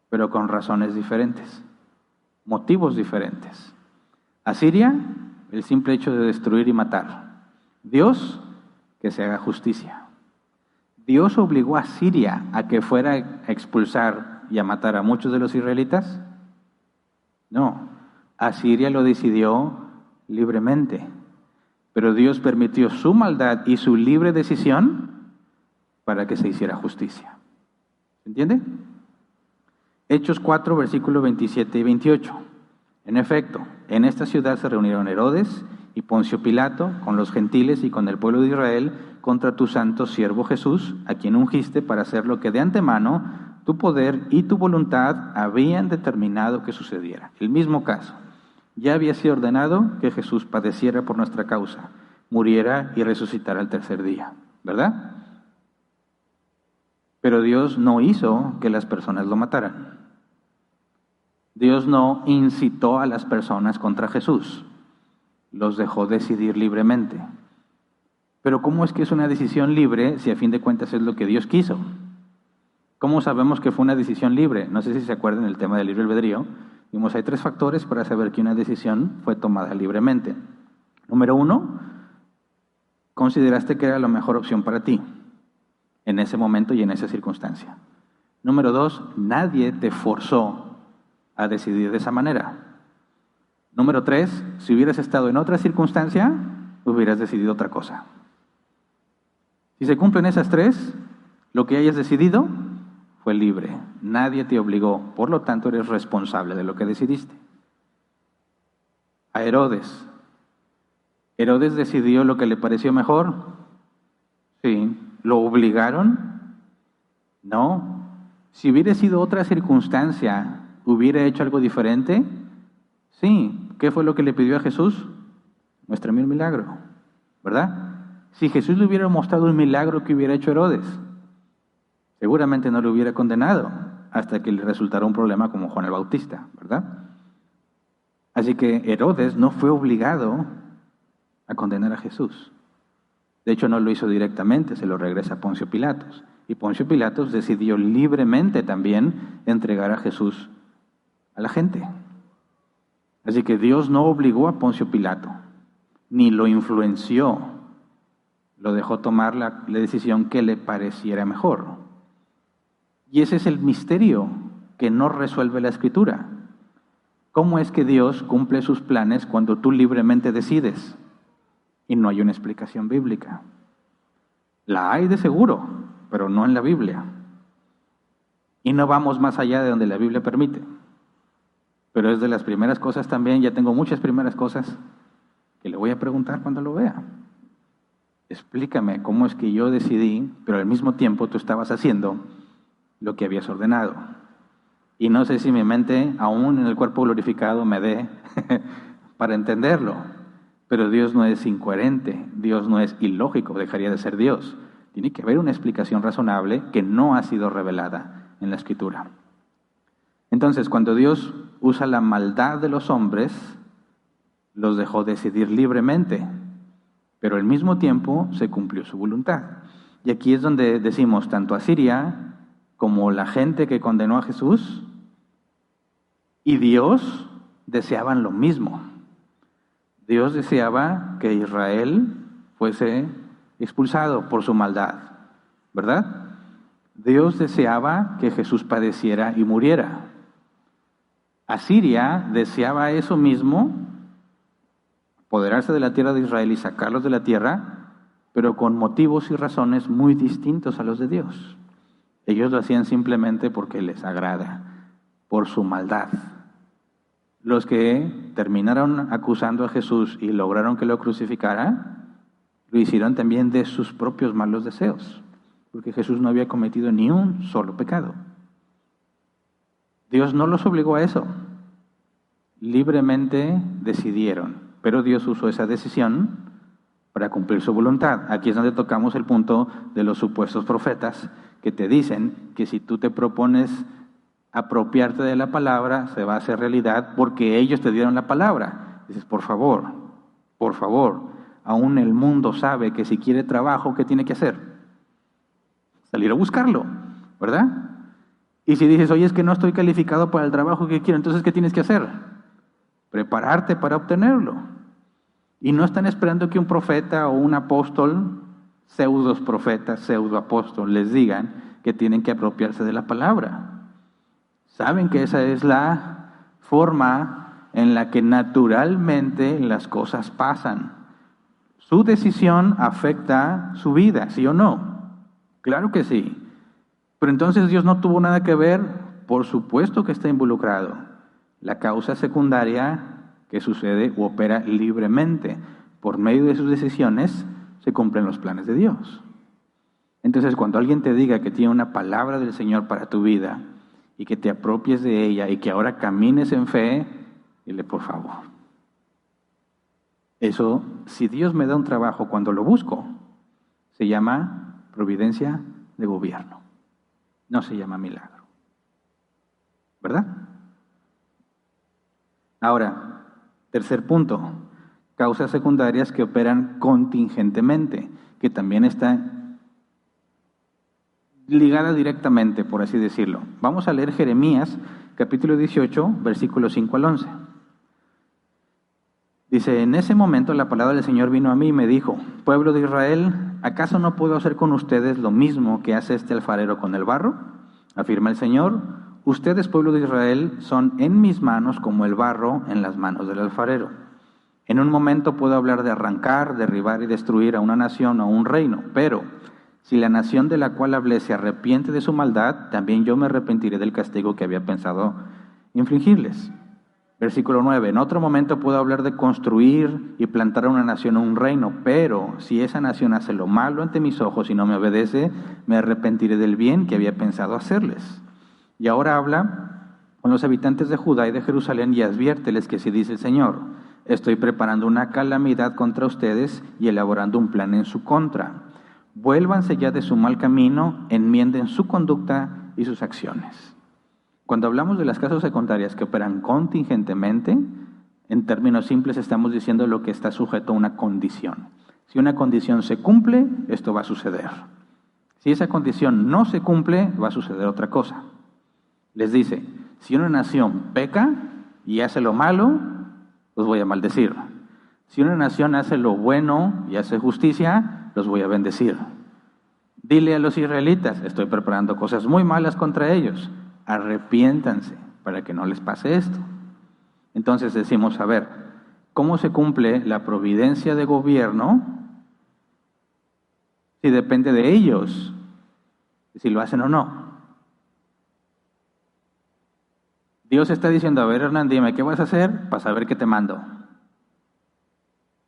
pero con razones diferentes, motivos diferentes. Asiria, el simple hecho de destruir y matar. Dios, que se haga justicia. ¿Dios obligó a Asiria a que fuera a expulsar y a matar a muchos de los israelitas? No, Asiria lo decidió libremente. Pero Dios permitió su maldad y su libre decisión para que se hiciera justicia. ¿Se entiende? Hechos 4, versículos 27 y 28. En efecto, en esta ciudad se reunieron Herodes y Poncio Pilato con los gentiles y con el pueblo de Israel contra tu santo siervo Jesús, a quien ungiste para hacer lo que de antemano tu poder y tu voluntad habían determinado que sucediera. El mismo caso. Ya había sido ordenado que Jesús padeciera por nuestra causa, muriera y resucitara al tercer día, ¿verdad? Pero Dios no hizo que las personas lo mataran. Dios no incitó a las personas contra Jesús. Los dejó decidir libremente. Pero ¿cómo es que es una decisión libre si a fin de cuentas es lo que Dios quiso? ¿Cómo sabemos que fue una decisión libre? No sé si se acuerdan del tema del libre albedrío. Vimos, hay 3 factores para saber que una decisión fue tomada libremente. Número 1, consideraste que era la mejor opción para ti, en ese momento y en esa circunstancia. Número 2, nadie te forzó a decidir de esa manera. Número 3, si hubieras estado en otra circunstancia, hubieras decidido otra cosa. Si se cumplen esas 3, lo que hayas decidido fue libre. Nadie te obligó, por lo tanto eres responsable de lo que decidiste. A Herodes. ¿Herodes decidió lo que le pareció mejor? Sí. ¿Lo obligaron? No. Si hubiera sido otra circunstancia, ¿hubiera hecho algo diferente? Sí. ¿Qué fue lo que le pidió a Jesús? Muéstrame un milagro, ¿verdad? Si Jesús le hubiera mostrado un milagro, que hubiera hecho Herodes, seguramente no lo hubiera condenado hasta que le resultara un problema como Juan el Bautista, ¿verdad? Así que Herodes no fue obligado a condenar a Jesús. De hecho, no lo hizo directamente, se lo regresa a Poncio Pilatos. Y Poncio Pilatos decidió libremente también entregar a Jesús a la gente. Así que Dios no obligó a Poncio Pilato, ni lo influenció, lo dejó tomar la decisión que le pareciera mejor. Y ese es el misterio que no resuelve la Escritura. ¿Cómo es que Dios cumple sus planes cuando tú libremente decides? Y no hay una explicación bíblica. La hay de seguro, pero no en la Biblia. Y no vamos más allá de donde la Biblia permite. Pero es de las primeras cosas también, ya tengo muchas primeras cosas que le voy a preguntar cuando lo vea. Explícame cómo es que yo decidí, pero al mismo tiempo tú estabas haciendo lo que habías ordenado. Y no sé si mi mente, aún en el cuerpo glorificado, me dé para entenderlo. Pero Dios no es incoherente, Dios no es ilógico, dejaría de ser Dios. Tiene que haber una explicación razonable que no ha sido revelada en la Escritura. Entonces, cuando Dios usa la maldad de los hombres, los dejó decidir libremente, pero al mismo tiempo se cumplió su voluntad. Y aquí es donde decimos, tanto Asiria como la gente que condenó a Jesús y Dios deseaban lo mismo. Dios deseaba que Israel fuese expulsado por su maldad, ¿verdad? Dios deseaba que Jesús padeciera y muriera. Asiria deseaba eso mismo, apoderarse de la tierra de Israel y sacarlos de la tierra, pero con motivos y razones muy distintos a los de Dios. Ellos lo hacían simplemente porque les agrada, por su maldad. Los que terminaron acusando a Jesús y lograron que lo crucificara, lo hicieron también de sus propios malos deseos, porque Jesús no había cometido ni un solo pecado. Dios no los obligó a eso. Libremente decidieron, pero Dios usó esa decisión para cumplir su voluntad. Aquí es donde tocamos el punto de los supuestos profetas que te dicen que si tú te propones apropiarte de la palabra, se va a hacer realidad porque ellos te dieron la palabra. Dices, por favor, aún el mundo sabe que si quiere trabajo, ¿qué tiene que hacer? Salir a buscarlo, ¿verdad? Y si dices, oye, es que no estoy calificado para el trabajo que quiero, entonces, ¿qué tienes que hacer? Prepararte para obtenerlo. Y no están esperando que un profeta o un apóstol, pseudos profetas, pseudo apóstol, les digan que tienen que apropiarse de la palabra. Saben que esa es la forma en la que naturalmente las cosas pasan. Su decisión afecta su vida, ¿sí o no? Claro que sí. Pero entonces Dios no tuvo nada que ver Por supuesto que está involucrado. La causa secundaria que sucede u opera libremente. Por medio de sus decisiones se cumplen los planes de Dios. Entonces, cuando alguien te diga que tiene una palabra del Señor para tu vida y que te apropies de ella y que ahora camines en fe, dile por favor. Eso, si Dios me da un trabajo cuando lo busco, se llama providencia de gobierno. No se llama milagro. ¿Verdad? Ahora, tercer punto, causas secundarias que operan contingentemente, que también está ligada directamente, por así decirlo. Vamos a leer Jeremías, capítulo 18, versículos 5 al 11. Dice, en ese momento la palabra del Señor vino a mí y me dijo, pueblo de Israel, ¿acaso no puedo hacer con ustedes lo mismo que hace este alfarero con el barro? Afirma el Señor, ustedes, pueblo de Israel, son en mis manos como el barro en las manos del alfarero. En un momento puedo hablar de arrancar, derribar y destruir a una nación o a un reino, pero si la nación de la cual hablé se arrepiente de su maldad, también yo me arrepentiré del castigo que había pensado infligirles. Versículo 9, en otro momento puedo hablar de construir y plantar a una nación o un reino, pero si esa nación hace lo malo ante mis ojos y no me obedece, me arrepentiré del bien que había pensado hacerles. Y ahora habla con los habitantes de Judá y de Jerusalén y adviérteles que así dice el Señor, estoy preparando una calamidad contra ustedes y elaborando un plan en su contra. Vuélvanse ya de su mal camino, enmienden su conducta y sus acciones. Cuando hablamos de las causas secundarias que operan contingentemente, en términos simples estamos diciendo lo que está sujeto a una condición. Si una condición se cumple, esto va a suceder. Si esa condición no se cumple, va a suceder otra cosa. Les dice, si una nación peca y hace lo malo, los voy a maldecir. Si una nación hace lo bueno y hace justicia, los voy a bendecir. Dile a los israelitas, estoy preparando cosas muy malas contra ellos. Arrepiéntanse para que no les pase esto. Entonces decimos, a ver, ¿cómo se cumple la providencia de gobierno si depende de ellos, si lo hacen o no? Dios está diciendo, a ver, Hernán, dime, ¿qué vas a hacer para saber qué te mando?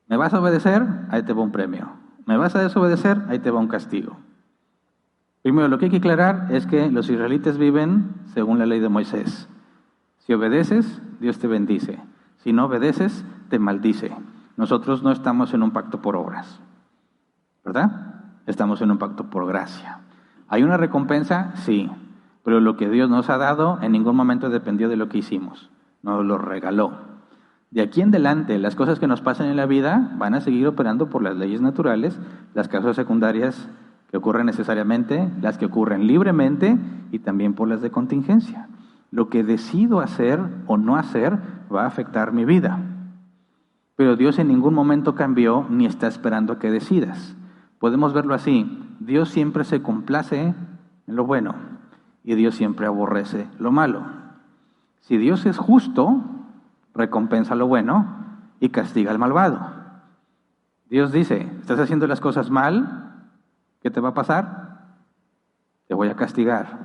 ¿Me vas a obedecer? Ahí te va un premio. ¿Me vas a desobedecer? Ahí te va un castigo. Primero, lo que hay que aclarar es que los israelitas viven según la ley de Moisés. Si obedeces, Dios te bendice. Si no obedeces, te maldice. Nosotros no estamos en un pacto por obras, ¿verdad? Estamos en un pacto por gracia. ¿Hay una recompensa? Sí. Pero lo que Dios nos ha dado en ningún momento dependió de lo que hicimos. Nos lo regaló. De aquí en adelante, las cosas que nos pasan en la vida van a seguir operando por las leyes naturales, las causas secundarias que ocurren necesariamente, las que ocurren libremente y también por las de contingencia. Lo que decido hacer o no hacer va a afectar mi vida. Pero Dios en ningún momento cambió ni está esperando a que decidas. Podemos verlo así, Dios siempre se complace en lo bueno y Dios siempre aborrece lo malo. Si Dios es justo, recompensa lo bueno y castiga al malvado. Dios dice, estás haciendo las cosas mal, ¿qué te va a pasar? Te voy a castigar.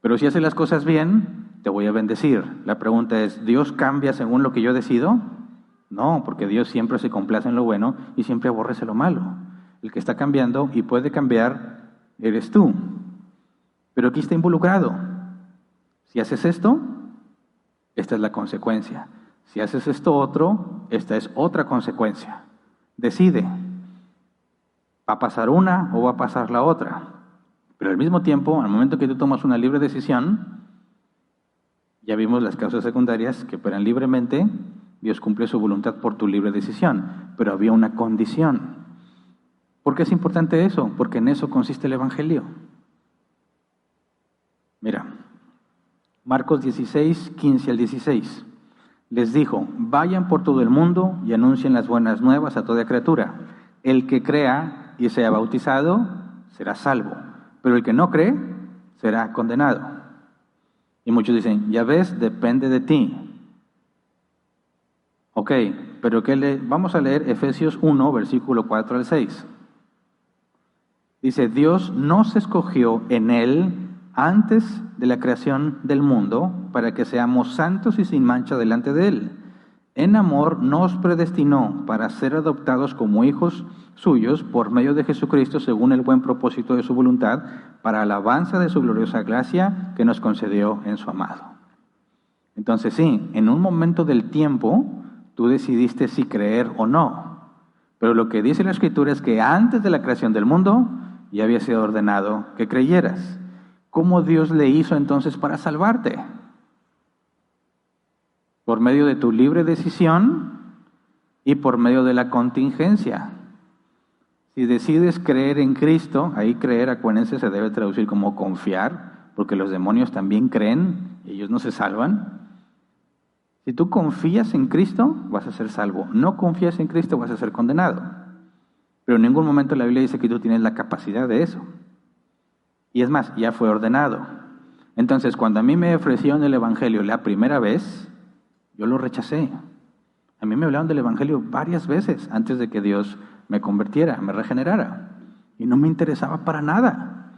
Pero si haces las cosas bien, te voy a bendecir. La pregunta es, ¿Dios cambia según lo que yo decido? No, porque Dios siempre se complace en lo bueno y siempre aborrece lo malo. El que está cambiando y puede cambiar eres tú. Pero aquí está involucrado. Si haces esto, esta es la consecuencia. Si haces esto otro, esta es otra consecuencia. Decide. ¿Va a pasar una o va a pasar la otra? Pero al mismo tiempo, al momento que tú tomas una libre decisión, ya vimos las causas secundarias que operan libremente, Dios cumple su voluntad por tu libre decisión, pero había una condición. ¿Por qué es importante eso? Porque en eso consiste el Evangelio. Mira, Marcos 16, 15 al 16. Les dijo, vayan por todo el mundo y anuncien las buenas nuevas a toda criatura. El que crea y sea bautizado será salvo, pero el que no cree será condenado. Y muchos dicen, ya ves, depende de ti. Ok, pero vamos a leer Efesios 1, versículo 4 al 6. Dice, Dios nos escogió en Él antes de la creación del mundo, para que seamos santos y sin mancha delante de Él. En amor nos predestinó para ser adoptados como hijos suyos por medio de Jesucristo, según el buen propósito de su voluntad, para alabanza de su gloriosa gracia que nos concedió en su amado. Entonces sí, en un momento del tiempo, tú decidiste si creer o no. Pero lo que dice la Escritura es que antes de la creación del mundo, ya había sido ordenado que creyeras. ¿Cómo Dios le hizo entonces para salvarte? Por medio de tu libre decisión y por medio de la contingencia. Si decides creer en Cristo, ahí creer, acuérdense, se debe traducir como confiar, porque los demonios también creen, ellos no se salvan. Si tú confías en Cristo, vas a ser salvo. No confías en Cristo, vas a ser condenado. Pero en ningún momento la Biblia dice que tú tienes la capacidad de eso. Y es más, ya fue ordenado. Entonces, cuando a mí me ofrecieron el Evangelio la primera vez, yo lo rechacé. A mí me hablaron del Evangelio varias veces antes de que Dios me convirtiera, me regenerara. Y no me interesaba para nada.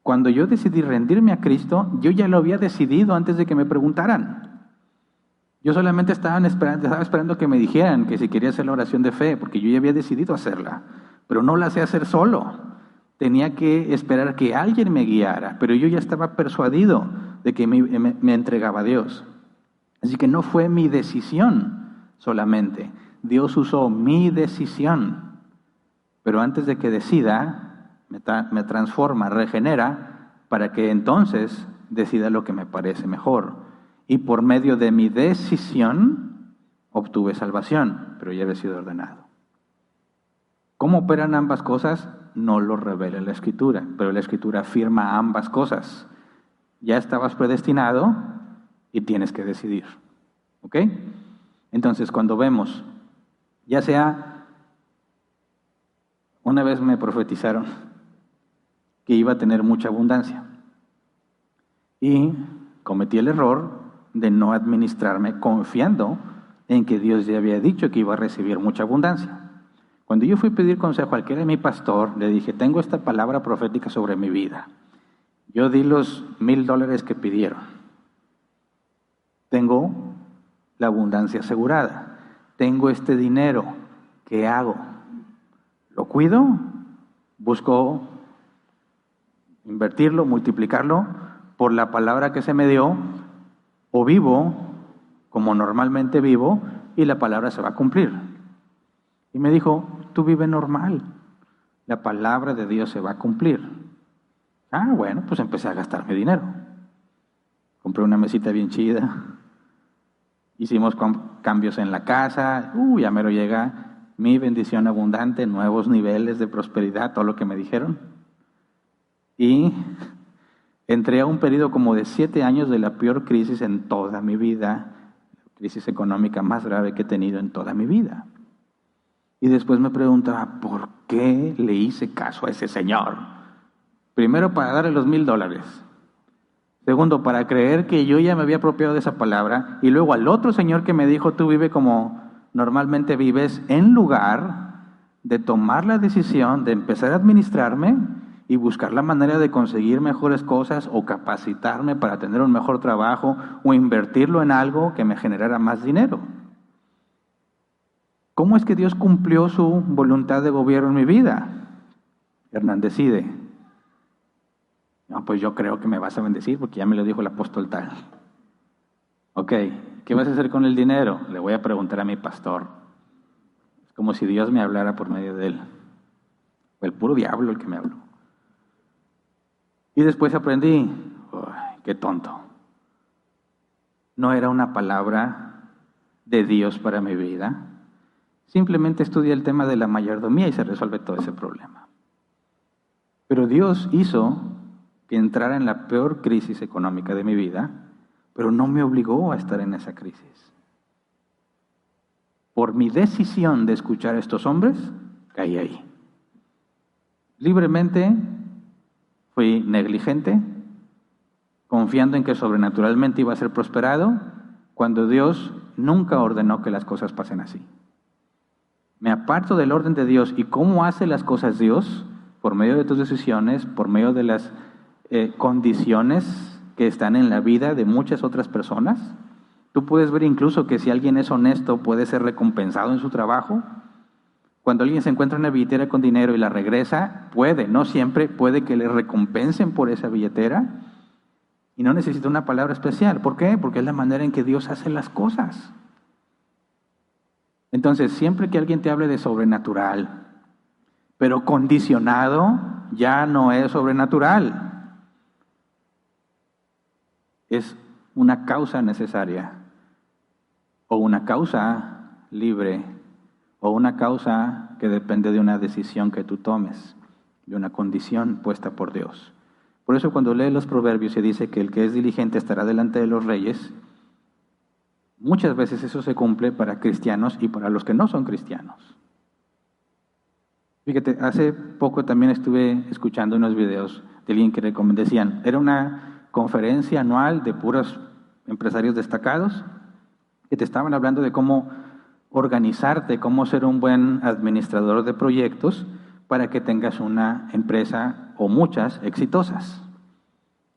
Cuando yo decidí rendirme a Cristo, yo ya lo había decidido antes de que me preguntaran. Yo solamente estaba esperando que me dijeran que si quería hacer la oración de fe, porque yo ya había decidido hacerla. Pero no la sé hacer solo. Tenía que esperar que alguien me guiara, pero yo ya estaba persuadido de que me entregaba a Dios. Así que no fue mi decisión solamente. Dios usó mi decisión. Pero antes de que decida, me transforma, regenera, para que entonces decida lo que me parece mejor. Y por medio de mi decisión, obtuve salvación, pero ya había sido ordenado. ¿Cómo operan ambas cosas? No lo revela la Escritura, pero la Escritura afirma ambas cosas. Ya estabas predestinado y tienes que decidir. ¿Ok? Entonces, cuando vemos, ya sea, una vez me profetizaron que iba a tener mucha abundancia y cometí el error de no administrarme confiando en que Dios ya había dicho que iba a recibir mucha abundancia. Cuando yo fui a pedir consejo al que era mi pastor, le dije, tengo esta palabra profética sobre mi vida. Yo di los $1,000 que pidieron. Tengo la abundancia asegurada. Tengo este dinero. ¿Qué hago? ¿Lo cuido? ¿Busco invertirlo, multiplicarlo por la palabra que se me dio? ¿O vivo como normalmente vivo y la palabra se va a cumplir? Y me dijo, tú vive normal, la palabra de Dios se va a cumplir. Ah, bueno, pues empecé a gastar mi dinero. Compré una mesita bien chida, hicimos cambios en la casa, ya mero llega mi bendición abundante, nuevos niveles de prosperidad, todo lo que me dijeron. Y entré a un periodo como de 7 años de la peor crisis en toda mi vida, la crisis económica más grave que he tenido en toda mi vida. Y después me preguntaba, ¿por qué le hice caso a ese señor? Primero, para darle los $1,000. Segundo, para creer que yo ya me había apropiado de esa palabra. Y luego al otro señor que me dijo, tú vive como normalmente vives, en lugar de tomar la decisión de empezar a administrarme y buscar la manera de conseguir mejores cosas o capacitarme para tener un mejor trabajo o invertirlo en algo que me generara más dinero. ¿Cómo es que Dios cumplió su voluntad de gobierno en mi vida? Hernán decide. No, pues yo creo que me vas a bendecir porque ya me lo dijo el apóstol tal. Ok, ¿qué vas a hacer con el dinero? Le voy a preguntar a mi pastor. Es como si Dios me hablara por medio de él. Fue el puro diablo el que me habló. Y después aprendí, qué tonto. No era una palabra de Dios para mi vida. Simplemente estudié el tema de la mayordomía y se resuelve todo ese problema. Pero Dios hizo que entrara en la peor crisis económica de mi vida, pero no me obligó a estar en esa crisis. Por mi decisión de escuchar a estos hombres, caí ahí. Libremente fui negligente, confiando en que sobrenaturalmente iba a ser prosperado, cuando Dios nunca ordenó que las cosas pasen así. Me aparto del orden de Dios. ¿Y cómo hace las cosas Dios? Por medio de tus decisiones, por medio de las condiciones que están en la vida de muchas otras personas. Tú puedes ver incluso que si alguien es honesto puede ser recompensado en su trabajo. Cuando alguien se encuentra una billetera con dinero y la regresa, puede, no siempre, puede que le recompensen por esa billetera y no necesita una palabra especial. ¿Por qué? Porque es la manera en que Dios hace las cosas. Entonces, siempre que alguien te hable de sobrenatural, pero condicionado, ya no es sobrenatural. Es una causa necesaria, o una causa libre, o una causa que depende de una decisión que tú tomes, de una condición puesta por Dios. Por eso cuando lees los proverbios se dice que el que es diligente estará delante de los reyes. Muchas veces eso se cumple para cristianos y para los que no son cristianos. Fíjate, hace poco también estuve escuchando unos videos de alguien que decían, era una conferencia anual de puros empresarios destacados que te estaban hablando de cómo organizarte, cómo ser un buen administrador de proyectos para que tengas una empresa o muchas exitosas.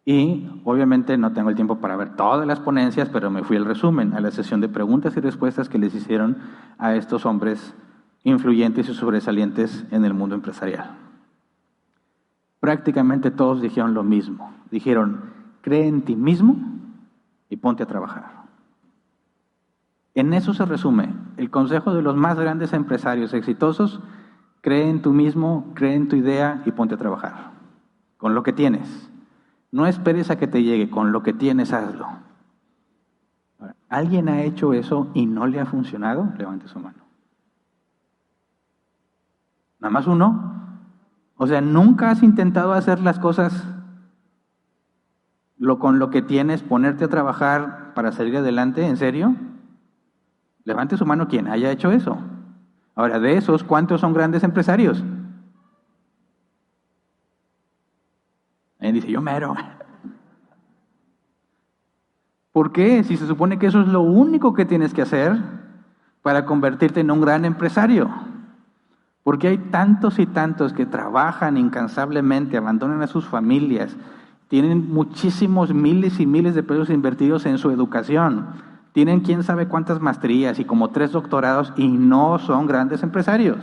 Y obviamente no tengo el tiempo para ver todas las ponencias, pero me fui al resumen, a la sesión de preguntas y respuestas que les hicieron a estos hombres influyentes y sobresalientes en el mundo empresarial. Prácticamente todos dijeron lo mismo. Dijeron, cree en ti mismo y ponte a trabajar. En eso se resume el consejo de los más grandes empresarios exitosos: cree en tú mismo, cree en tu idea y ponte a trabajar. Con lo que tienes. No esperes a que te llegue, con lo que tienes hazlo. ¿Alguien ha hecho eso y no le ha funcionado? Levante su mano. ¿Nada más uno? O sea, ¿nunca has intentado hacer las cosas con lo que tienes, ponerte a trabajar para salir adelante? ¿En serio? Levante su mano quien haya hecho eso. Ahora, de esos, ¿cuántos son grandes empresarios? Alguien dice, yo mero. ¿Por qué? Si se supone que eso es lo único que tienes que hacer para convertirte en un gran empresario. Porque hay tantos y tantos que trabajan incansablemente, abandonan a sus familias, tienen muchísimos miles y miles de pesos invertidos en su educación, tienen quién sabe cuántas maestrías y como 3 doctorados y no son grandes empresarios.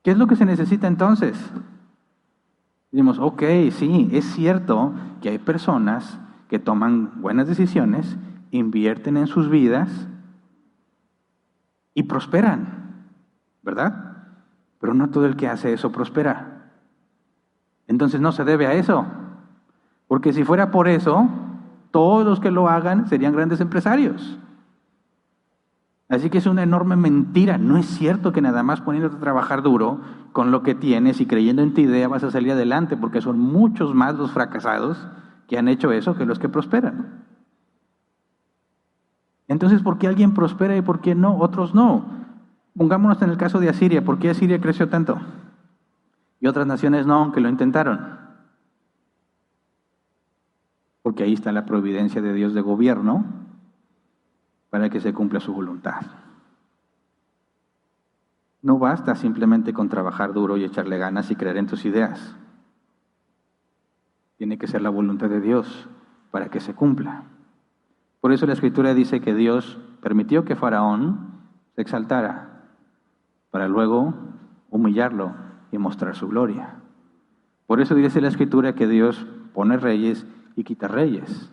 ¿Qué es lo que se necesita entonces? Decimos, ok, sí, es cierto que hay personas que toman buenas decisiones, invierten en sus vidas y prosperan, ¿verdad? Pero no todo el que hace eso prospera. Entonces no se debe a eso, porque si fuera por eso, todos los que lo hagan serían grandes empresarios. Así que es una enorme mentira. No es cierto que nada más poniéndote a trabajar duro con lo que tienes y creyendo en tu idea vas a salir adelante, porque son muchos más los fracasados que han hecho eso que los que prosperan. Entonces, ¿por qué alguien prospera y por qué no? Otros no. Pongámonos en el caso de Asiria. ¿Por qué Asiria creció tanto? Y otras naciones no, aunque lo intentaron. Porque ahí está la providencia de Dios de gobierno para que se cumpla su voluntad. No basta simplemente con trabajar duro y echarle ganas y creer en tus ideas. Tiene que ser la voluntad de Dios para que se cumpla. Por eso la Escritura dice que Dios permitió que Faraón se exaltara para luego humillarlo y mostrar su gloria. Por eso dice la Escritura que Dios pone reyes y quita reyes.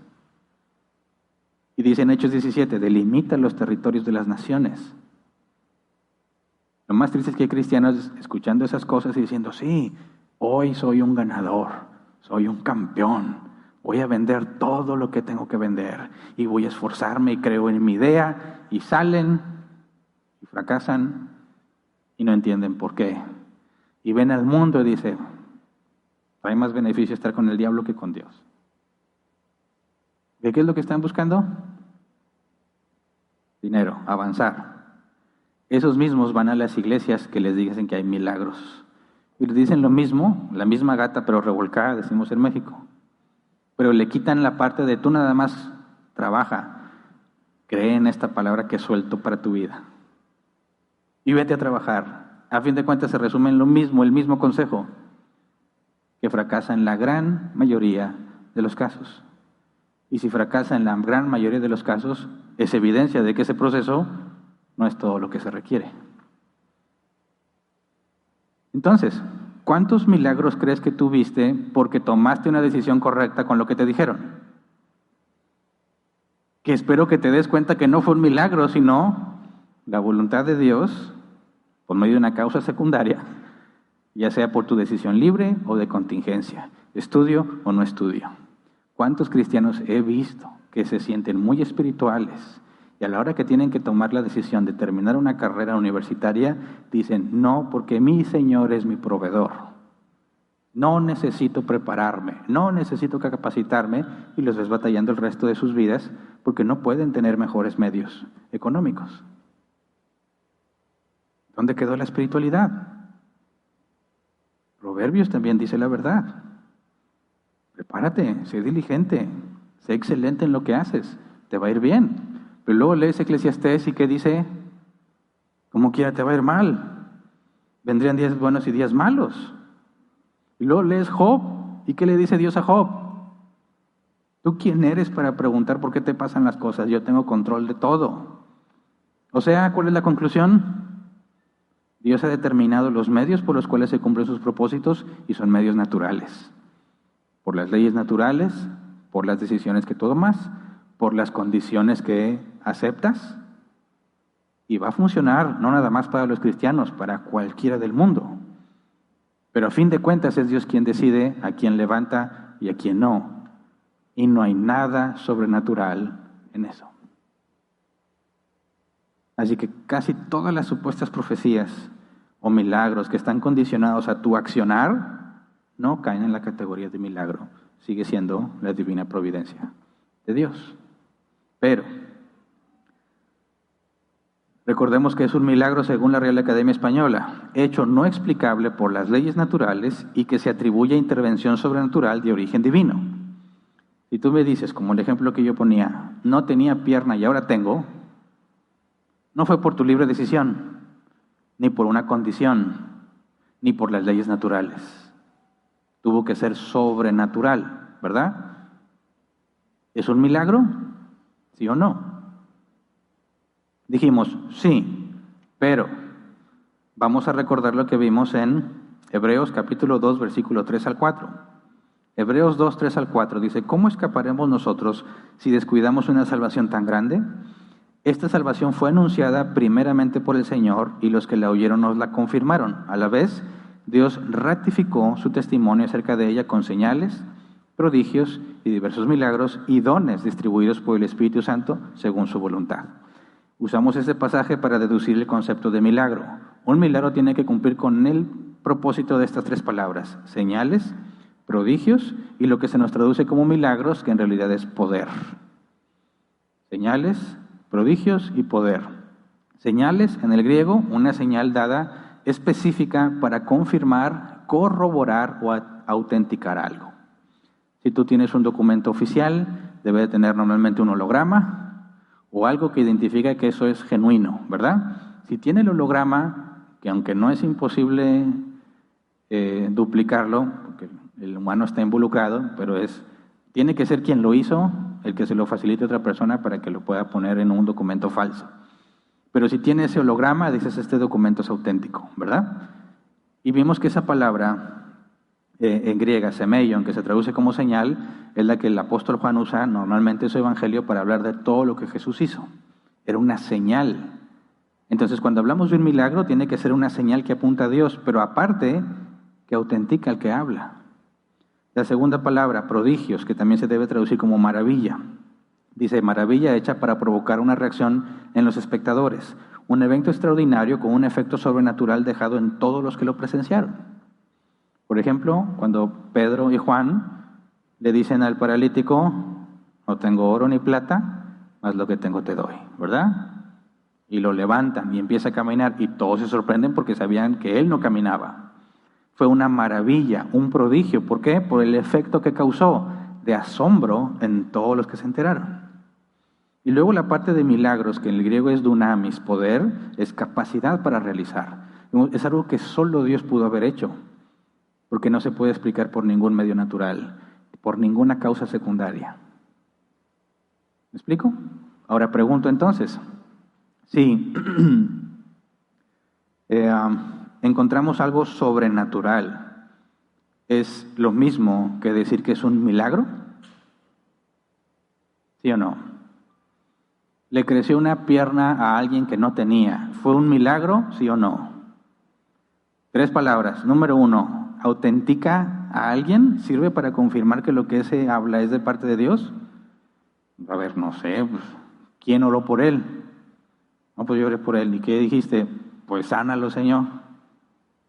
Y dice en Hechos 17, delimita los territorios de las naciones. Lo más triste es que hay cristianos escuchando esas cosas y diciendo, sí, hoy soy un ganador, soy un campeón, voy a vender todo lo que tengo que vender y voy a esforzarme y creo en mi idea, y salen y fracasan y no entienden por qué. Y ven al mundo y dicen, hay más beneficio estar con el diablo que con Dios. ¿De qué es lo que están buscando? Dinero, avanzar. Esos mismos van a las iglesias que les dicen que hay milagros. Y les dicen lo mismo, la misma gata pero revolcada, decimos en México. Pero le quitan la parte de tú nada más trabaja, cree en esta palabra que he suelto para tu vida. Y vete a trabajar. A fin de cuentas se resume en lo mismo, el mismo consejo. que fracasa en la gran mayoría de los casos. Y si fracasa en la gran mayoría de los casos, es evidencia de que ese proceso no es todo lo que se requiere. Entonces, ¿cuántos milagros crees que tú viste porque tomaste una decisión correcta con lo que te dijeron? Que espero que te des cuenta que no fue un milagro, sino la voluntad de Dios por medio de una causa secundaria, ya sea por tu decisión libre o de contingencia, estudio o no estudio. ¿Cuántos cristianos he visto que se sienten muy espirituales y a la hora que tienen que tomar la decisión de terminar una carrera universitaria, dicen, no, porque mi Señor es mi proveedor. No necesito prepararme, no necesito capacitarme, y los ves batallando el resto de sus vidas porque no pueden tener mejores medios económicos? ¿Dónde quedó la espiritualidad? Proverbios también dice la verdad. Prepárate, sé diligente, sé excelente en lo que haces, te va a ir bien. Pero luego lees Eclesiastés y ¿qué dice? Como quiera te va a ir mal. Vendrían días buenos y días malos. Y luego lees Job, ¿y qué le dice Dios a Job? ¿Tú quién eres para preguntar por qué te pasan las cosas? Yo tengo control de todo. O sea, ¿cuál es la conclusión? Dios ha determinado los medios por los cuales se cumplen sus propósitos y son medios naturales. Por las leyes naturales, por las decisiones que tomas, por las condiciones que aceptas. Y va a funcionar no nada más para los cristianos, para cualquiera del mundo. Pero a fin de cuentas es Dios quien decide a quién levanta y a quién no. Y no hay nada sobrenatural en eso. Así que casi todas las supuestas profecías o milagros que están condicionados a tu accionar no caen en la categoría de milagro. Sigue siendo la divina providencia de Dios. Pero recordemos que es un milagro según la Real Academia Española, hecho no explicable por las leyes naturales y que se atribuye a intervención sobrenatural de origen divino. Si tú me dices, como el ejemplo que yo ponía, no tenía pierna y ahora tengo, no fue por tu libre decisión, ni por una condición, ni por las leyes naturales. Tuvo que ser sobrenatural, ¿verdad? ¿Es un milagro? ¿Sí o no? Dijimos, sí, pero vamos a recordar lo que vimos en Hebreos capítulo 2, versículo 3 al 4. Hebreos 2, 3 al 4 dice, ¿cómo escaparemos nosotros si descuidamos una salvación tan grande? Esta salvación fue anunciada primeramente por el Señor y los que la oyeron nos la confirmaron. A la vez, Dios ratificó su testimonio acerca de ella con señales, prodigios y diversos milagros y dones distribuidos por el Espíritu Santo según su voluntad. Usamos este pasaje para deducir el concepto de milagro. Un milagro tiene que cumplir con el propósito de estas tres palabras: señales, prodigios y lo que se nos traduce como milagros, que en realidad es poder. Señales, prodigios y poder. Señales, en el griego, una señal dada específica para confirmar, corroborar o autenticar algo. Si tú tienes un documento oficial, debe de tener normalmente un holograma o algo que identifica que eso es genuino, ¿verdad? Si tiene el holograma, que aunque no es imposible duplicarlo, porque el humano está involucrado, pero tiene que ser quien lo hizo, el que se lo facilite a otra persona para que lo pueda poner en un documento falso. Pero si tiene ese holograma, dices, este documento es auténtico, ¿verdad? Y vimos que esa palabra en griega, semeion, que se traduce como señal, es la que el apóstol Juan usa normalmente en su evangelio para hablar de todo lo que Jesús hizo. Era una señal. Entonces, cuando hablamos de un milagro, tiene que ser una señal que apunta a Dios, pero aparte, que autentica al que habla. La segunda palabra, prodigios, que también se debe traducir como maravilla. Dice, maravilla hecha para provocar una reacción en los espectadores. Un evento extraordinario con un efecto sobrenatural dejado en todos los que lo presenciaron. Por ejemplo, cuando Pedro y Juan le dicen al paralítico, no tengo oro ni plata, mas lo que tengo te doy, ¿verdad? Y lo levantan y empieza a caminar y todos se sorprenden porque sabían que él no caminaba. Fue una maravilla, un prodigio. ¿Por qué? Por el efecto que causó de asombro en todos los que se enteraron. Y luego la parte de milagros, que en el griego es dunamis, poder, es capacidad para realizar. Es algo que solo Dios pudo haber hecho. porque no se puede explicar por ningún medio natural, por ninguna causa secundaria. ¿Me explico? Ahora pregunto entonces, si encontramos algo sobrenatural, ¿es lo mismo que decir que es un milagro? ¿Sí o no? Le creció una pierna a alguien que no tenía. ¿Fue un milagro? ¿Sí o no? 3 palabras. Número 1, ¿autentica a alguien? ¿Sirve para confirmar que lo que se habla es de parte de Dios? A ver, no sé, pues, ¿quién oró por él? No, pues yo oré por él. ¿Y qué dijiste? Pues sánalo, Señor.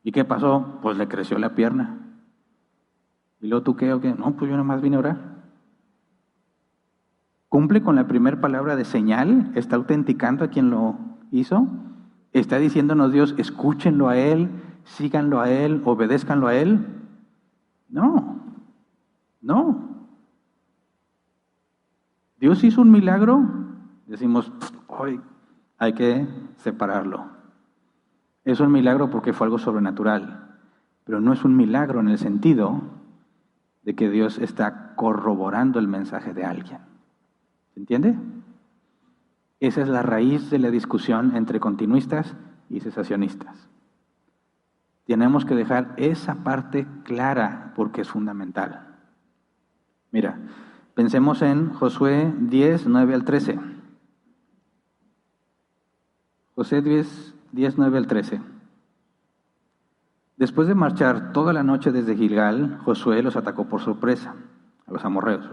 ¿Y qué pasó? Pues le creció la pierna. ¿Y luego tú qué o qué? No, pues yo nada más vine a orar. ¿Cumple con la primera palabra de señal? ¿Está autenticando a quien lo hizo? ¿Está diciéndonos Dios, escúchenlo a Él, síganlo a Él, obedézcanlo a Él? No, no. ¿Dios hizo un milagro? Decimos, hoy hay que separarlo. Es un milagro porque fue algo sobrenatural, pero no es un milagro en el sentido de que Dios está corroborando el mensaje de alguien. ¿Se entiende? Esa es la raíz de la discusión entre continuistas y cesacionistas. Tenemos que dejar esa parte clara porque es fundamental. Mira, pensemos en Josué 10, 9 al 13. Josué 10, 9 al 13. Después de marchar toda la noche desde Gilgal, Josué los atacó por sorpresa, a los amorreos.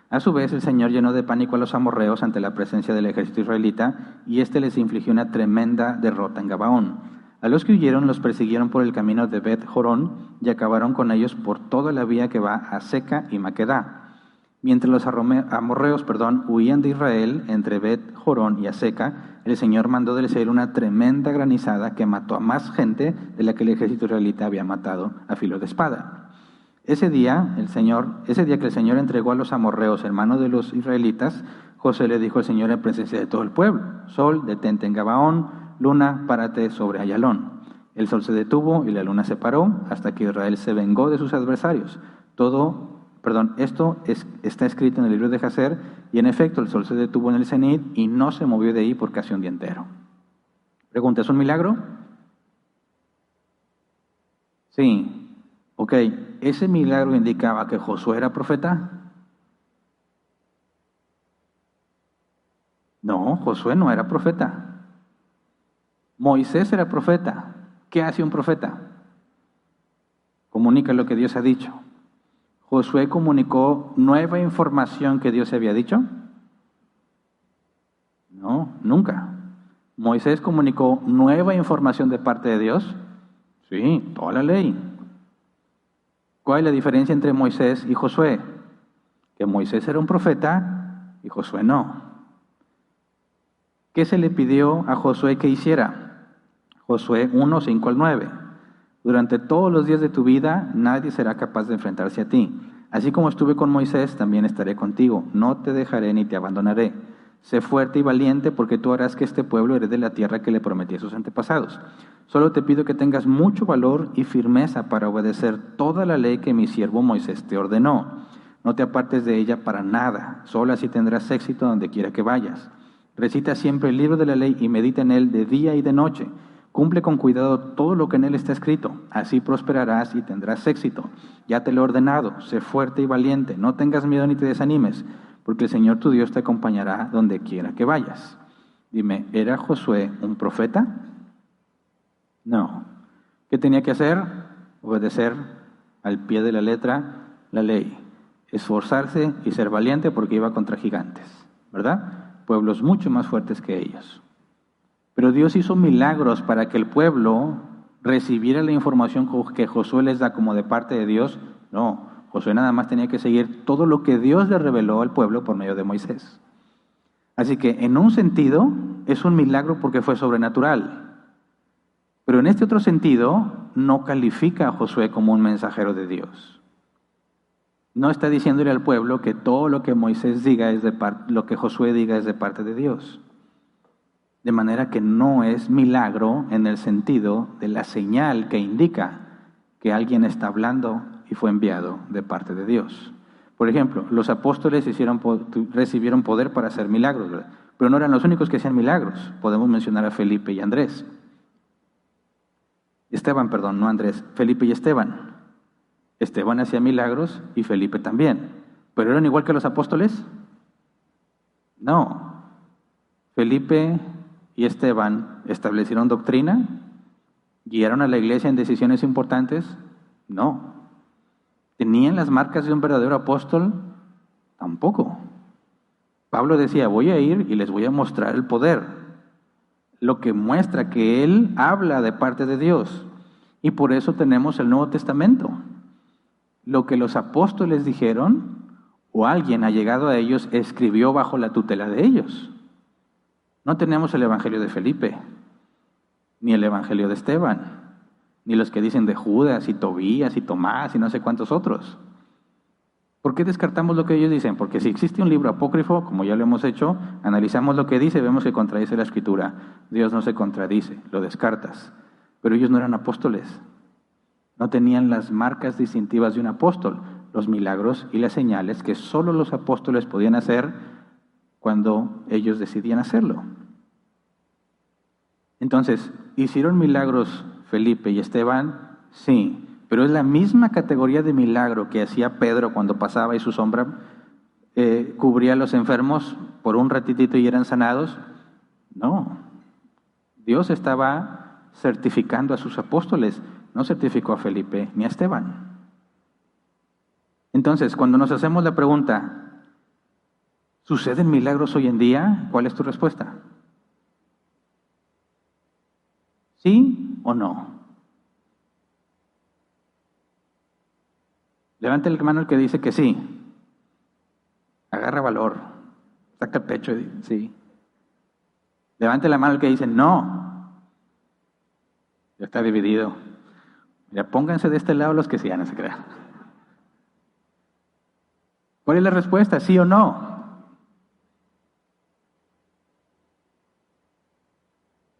A su vez, el Señor llenó de pánico a los amorreos ante la presencia del ejército israelita, y éste les infligió una tremenda derrota en Gabaón. A los que huyeron los persiguieron por el camino de Bet-Jorón y acabaron con ellos por toda la vía que va a Seca y Maquedá. Mientras los amorreos huían de Israel entre Bet-Jorón y Aseca, el Señor mandó del cielo una tremenda granizada que mató a más gente de la que el ejército israelita había matado a filo de espada. Ese día que el Señor entregó a los amorreos en manos de los israelitas, José le dijo al Señor en presencia de todo el pueblo: Sol, detente en Gabaón; luna, párate sobre Ayalón. El sol se detuvo y la luna se paró hasta que Israel se vengó de sus adversarios. Esto está escrito en el libro de Jacer, y en efecto el sol se detuvo en el cenit y no se movió de ahí por casi un día entero. Pregunta, ¿es un milagro? Sí. Ok, ¿ese milagro indicaba que Josué era profeta? No, Josué no era profeta. Moisés era profeta. ¿Qué hace un profeta? Comunica lo que Dios ha dicho. ¿Josué comunicó nueva información que Dios había dicho? No, nunca. ¿Moisés comunicó nueva información de parte de Dios? Sí, toda la ley. ¿Cuál es la diferencia entre Moisés y Josué? Que Moisés era un profeta y Josué no. ¿Qué se le pidió a Josué que hiciera? Josué 1, 5 al 9. Durante todos los días de tu vida nadie será capaz de enfrentarse a ti. Así como estuve con Moisés, también estaré contigo. No te dejaré ni te abandonaré. Sé fuerte y valiente, porque tú harás que este pueblo herede la tierra que le prometí a sus antepasados. Solo te pido que tengas mucho valor y firmeza para obedecer toda la ley que mi siervo Moisés te ordenó. No te apartes de ella para nada. Solo así tendrás éxito donde quiera que vayas. Recita siempre el libro de la ley y medita en él de día y de noche. Cumple con cuidado todo lo que en él está escrito. Así prosperarás y tendrás éxito. Ya te lo he ordenado. Sé fuerte y valiente. No tengas miedo ni te desanimes, porque el Señor tu Dios te acompañará donde quiera que vayas. Dime, ¿era Josué un profeta? No. ¿Qué tenía que hacer? Obedecer al pie de la letra la ley. Esforzarse y ser valiente porque iba contra gigantes, ¿verdad? Pueblos mucho más fuertes que ellos. Pero Dios hizo milagros para que el pueblo recibiera la información que Josué les da como de parte de Dios. No, Josué nada más tenía que seguir todo lo que Dios le reveló al pueblo por medio de Moisés. Así que en un sentido es un milagro porque fue sobrenatural. Pero en este otro sentido no califica a Josué como un mensajero de Dios. No está diciéndole al pueblo que todo lo que Moisés diga lo que Josué diga es de parte de Dios. De manera que no es milagro en el sentido de la señal que indica que alguien está hablando y fue enviado de parte de Dios. Por ejemplo, los apóstoles recibieron poder para hacer milagros, ¿verdad? Pero no eran los únicos que hacían milagros. Podemos mencionar a Felipe y Andrés. No Andrés, Felipe y Esteban. Esteban hacía milagros y Felipe también. ¿Pero eran igual que los apóstoles? No. Felipe y Esteban establecieron doctrina, guiaron a la iglesia en decisiones importantes. No. ¿Tenían las marcas de un verdadero apóstol? Tampoco. Pablo decía, voy a ir y les voy a mostrar el poder, lo que muestra que él habla de parte de Dios. Y por eso tenemos el Nuevo Testamento. Lo que los apóstoles dijeron, o alguien allegado a ellos, escribió bajo la tutela de ellos. No tenemos el Evangelio de Felipe, ni el Evangelio de Esteban, ni los que dicen de Judas y Tobías y Tomás y no sé cuántos otros. ¿Por qué descartamos lo que ellos dicen? Porque si existe un libro apócrifo, como ya lo hemos hecho, analizamos lo que dice, vemos que contradice la Escritura. Dios no se contradice, lo descartas. Pero ellos no eran apóstoles. No tenían las marcas distintivas de un apóstol, los milagros y las señales que solo los apóstoles podían hacer cuando ellos decidían hacerlo. Entonces, ¿hicieron milagros Felipe y Esteban? Sí, pero es la misma categoría de milagro que hacía Pedro cuando pasaba y su sombra cubría a los enfermos por un ratitito y eran sanados. No, Dios estaba certificando a sus apóstoles, no certificó a Felipe ni a Esteban. Entonces, cuando nos hacemos la pregunta, ¿suceden milagros hoy en día? ¿Cuál es tu respuesta? ¿Sí o no? Levante el mano el que dice que sí. Agarra valor. Saca el pecho y sí. Levante la mano el que dice no. Ya está dividido. Ya pónganse de este lado los que sí, ya no se crean. ¿Cuál es la respuesta? ¿Sí o no?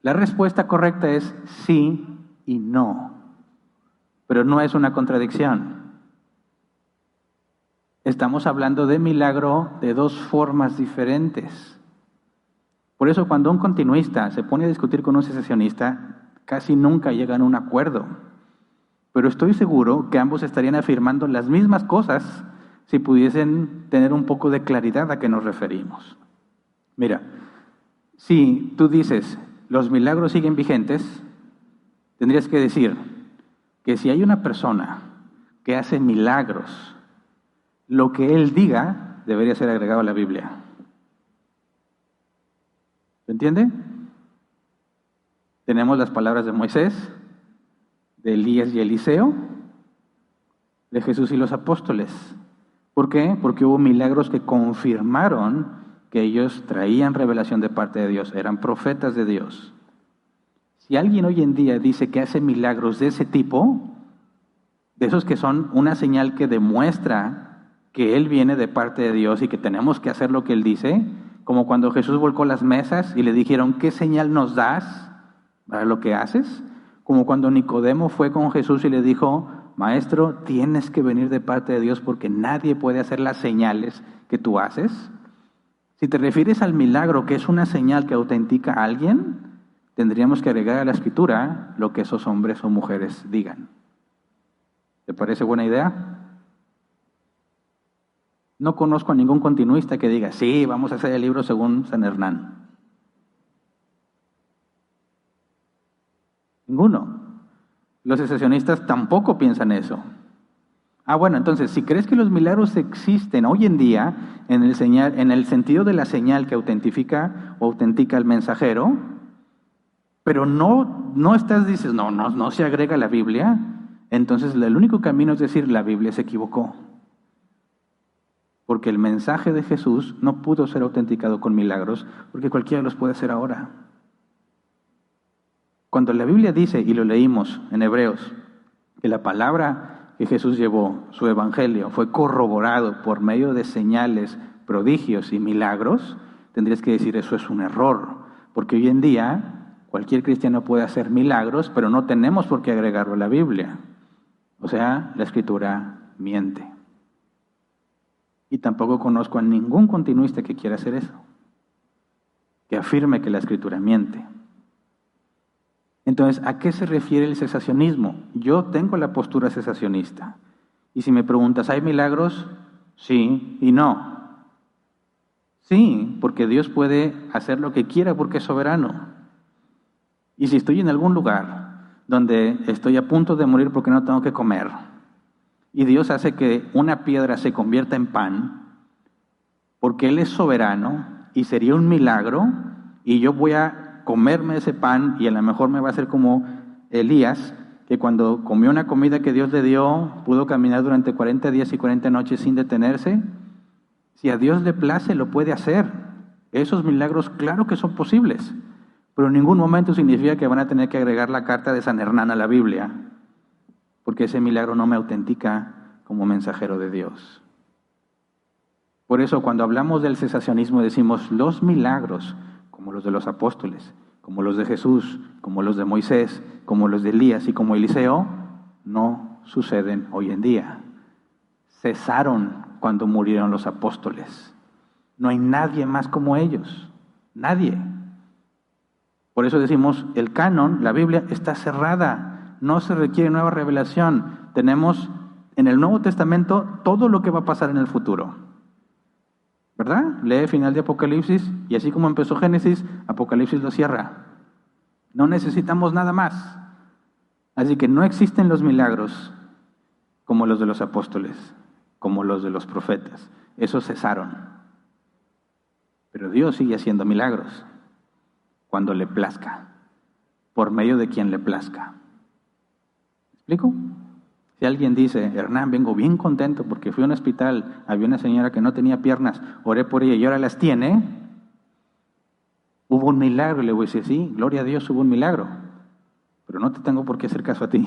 La respuesta correcta es sí y no. Pero no es una contradicción. Estamos hablando de milagro de dos formas diferentes. Por eso cuando un continuista se pone a discutir con un cesacionista, casi nunca llegan a un acuerdo. Pero estoy seguro que ambos estarían afirmando las mismas cosas si pudiesen tener un poco de claridad a qué nos referimos. Mira, si tú dices, los milagros siguen vigentes, tendrías que decir que si hay una persona que hace milagros, lo que él diga debería ser agregado a la Biblia. ¿Se entiende? Tenemos las palabras de Moisés, de Elías y Eliseo, de Jesús y los apóstoles. ¿Por qué? Porque hubo milagros que confirmaron que ellos traían revelación de parte de Dios, eran profetas de Dios. Si alguien hoy en día dice que hace milagros de ese tipo, de esos que son una señal que demuestra que Él viene de parte de Dios y que tenemos que hacer lo que Él dice, como cuando Jesús volcó las mesas y le dijeron, ¿qué señal nos das para lo que haces? Como cuando Nicodemo fue con Jesús y le dijo, Maestro, tienes que venir de parte de Dios porque nadie puede hacer las señales que tú haces. Si te refieres al milagro que es una señal que autentica a alguien, tendríamos que agregar a la Escritura lo que esos hombres o mujeres digan. ¿Te parece buena idea? No conozco a ningún continuista que diga, sí, vamos a hacer el libro según San Hernán. Ninguno. Los secesionistas tampoco piensan eso. Bueno, entonces, si crees que los milagros existen hoy en día en el sentido de la señal que autentifica o autentica al mensajero, pero no dices, no se agrega a la Biblia, entonces el único camino es decir, la Biblia se equivocó. Porque el mensaje de Jesús no pudo ser autenticado con milagros, porque cualquiera los puede hacer ahora. Cuando la Biblia dice, y lo leímos en Hebreos, que la palabra que Jesús llevó, su evangelio, fue corroborado por medio de señales, prodigios y milagros, tendrías que decir eso es un error, porque hoy en día cualquier cristiano puede hacer milagros, pero no tenemos por qué agregarlo a la Biblia. O sea, la Escritura miente. Y tampoco conozco a ningún continuista que quiera hacer eso, que afirme que la Escritura miente. Entonces, ¿a qué se refiere el cesacionismo? Yo tengo la postura cesacionista. Y si me preguntas, ¿hay milagros? Sí y no. Sí, porque Dios puede hacer lo que quiera porque es soberano. Y si estoy en algún lugar donde estoy a punto de morir porque no tengo que comer, y Dios hace que una piedra se convierta en pan, porque Él es soberano y sería un milagro, y yo voy a comerme ese pan y a lo mejor me va a hacer como Elías, que cuando comió una comida que Dios le dio, pudo caminar durante 40 días y 40 noches sin detenerse. Si a Dios le place, lo puede hacer. Esos milagros, claro que son posibles, pero en ningún momento significa que van a tener que agregar la carta de San Hernán a la Biblia, porque ese milagro no me autentica como mensajero de Dios. Por eso, cuando hablamos del cesacionismo, decimos los milagros, como los de los apóstoles, como los de Jesús, como los de Moisés, como los de Elías y como Eliseo, no suceden hoy en día. Cesaron cuando murieron los apóstoles. No hay nadie más como ellos. Nadie. Por eso decimos, el canon, la Biblia, está cerrada. No se requiere nueva revelación. Tenemos en el Nuevo Testamento todo lo que va a pasar en el futuro. ¿Verdad? Lee final de Apocalipsis y así como empezó Génesis, Apocalipsis lo cierra. No necesitamos nada más. Así que no existen los milagros como los de los apóstoles, como los de los profetas. Esos cesaron. Pero Dios sigue haciendo milagros cuando le plazca, por medio de quien le plazca. ¿Me explico? Si alguien dice, Hernán, vengo bien contento porque fui a un hospital, había una señora que no tenía piernas, oré por ella y ahora las tiene, hubo un milagro, y le voy a decir, sí, gloria a Dios, hubo un milagro, pero no te tengo por qué hacer caso a ti,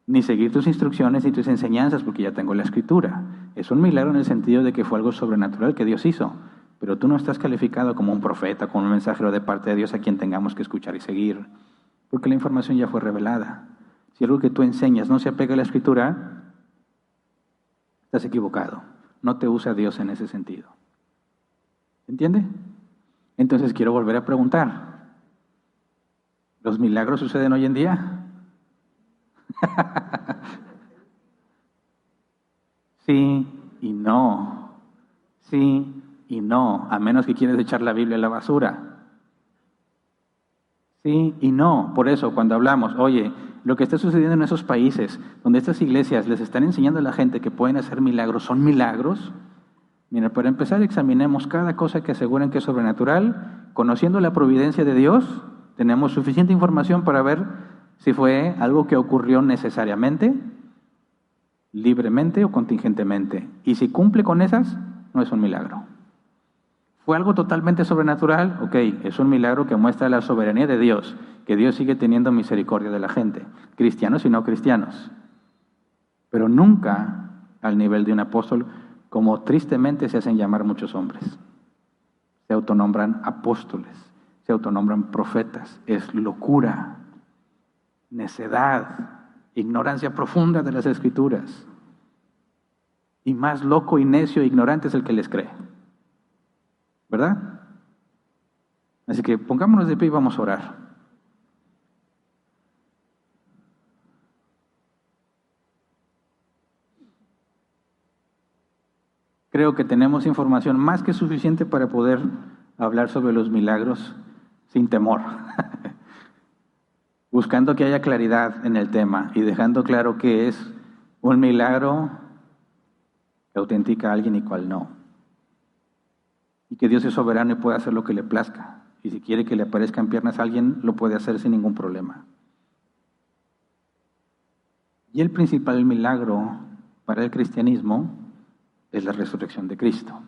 ni seguir tus instrucciones ni tus enseñanzas porque ya tengo la Escritura. Es un milagro en el sentido de que fue algo sobrenatural que Dios hizo, pero tú no estás calificado como un profeta, como un mensajero de parte de Dios a quien tengamos que escuchar y seguir, porque la información ya fue revelada. Si algo que tú enseñas no se apega a la Escritura, estás equivocado. No te usa Dios en ese sentido. ¿Entiende? Entonces quiero volver a preguntar. ¿Los milagros suceden hoy en día? Sí y no. Sí y no. A menos que quieras echar la Biblia a la basura. Sí y no. Por eso, cuando hablamos, oye, lo que está sucediendo en esos países, donde estas iglesias les están enseñando a la gente que pueden hacer milagros, ¿son milagros? Mira, para empezar, examinemos cada cosa que aseguren que es sobrenatural. Conociendo la providencia de Dios, tenemos suficiente información para ver si fue algo que ocurrió necesariamente, libremente o contingentemente. Y si cumple con esas, no es un milagro. ¿Fue algo totalmente sobrenatural? Ok, es un milagro que muestra la soberanía de Dios, que Dios sigue teniendo misericordia de la gente, cristianos y no cristianos. Pero nunca al nivel de un apóstol, como tristemente se hacen llamar muchos hombres. Se autonombran apóstoles, se autonombran profetas. Es locura, necedad, ignorancia profunda de las Escrituras. Y más loco y necio e ignorante es el que les cree. ¿Verdad? Así que pongámonos de pie y vamos a orar. Creo que tenemos información más que suficiente para poder hablar sobre los milagros sin temor. Buscando que haya claridad en el tema y dejando claro que es un milagro que autentica a alguien y cuál no. Y que Dios es soberano y puede hacer lo que le plazca. Y si quiere que le aparezcan piernas a alguien, lo puede hacer sin ningún problema. Y el principal milagro para el cristianismo es la resurrección de Cristo.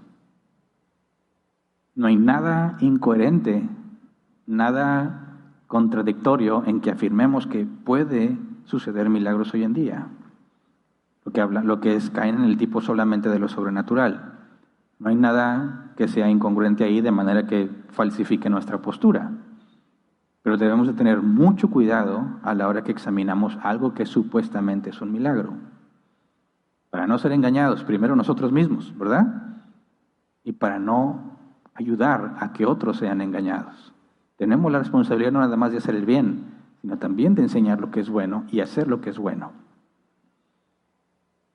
No hay nada incoherente, nada contradictorio en que afirmemos que puede suceder milagros hoy en día. Lo que caen en el tipo solamente de lo sobrenatural. No hay nada que sea incongruente ahí de manera que falsifique nuestra postura. Pero debemos de tener mucho cuidado a la hora que examinamos algo que supuestamente es un milagro. Para no ser engañados, primero nosotros mismos, ¿verdad? Y para no ayudar a que otros sean engañados. Tenemos la responsabilidad no nada más de hacer el bien, sino también de enseñar lo que es bueno y hacer lo que es bueno.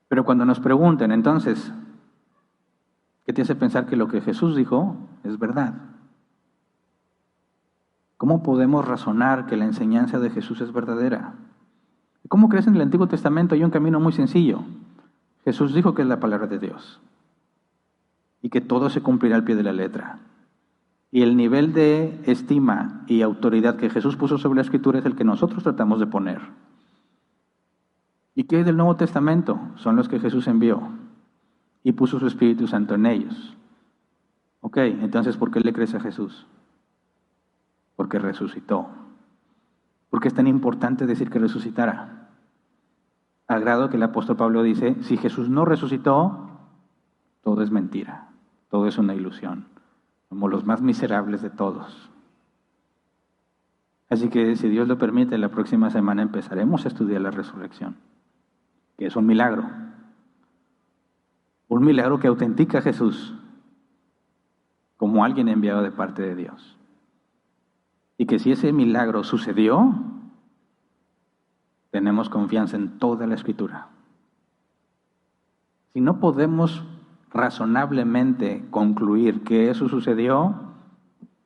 Pero cuando nos pregunten, entonces, ¿qué te hace pensar que lo que Jesús dijo es verdad? ¿Cómo podemos razonar que la enseñanza de Jesús es verdadera? ¿Cómo crees en el Antiguo Testamento? Hay un camino muy sencillo. Jesús dijo que es la palabra de Dios y que todo se cumplirá al pie de la letra. Y el nivel de estima y autoridad que Jesús puso sobre la Escritura es el que nosotros tratamos de poner. ¿Y qué hay del Nuevo Testamento? Son los que Jesús envió y puso su Espíritu Santo en ellos. Ok, entonces, ¿por qué le crees a Jesús? Porque resucitó. ¿Por qué es tan importante decir que resucitara? Al grado que el apóstol Pablo dice, si Jesús no resucitó, todo es mentira, todo es una ilusión. Somos los más miserables de todos. Así que, si Dios lo permite, la próxima semana empezaremos a estudiar la resurrección, que es un milagro. Un milagro que autentica a Jesús como alguien enviado de parte de Dios. Y que si ese milagro sucedió, tenemos confianza en toda la Escritura. Si no podemos razonablemente concluir que eso sucedió,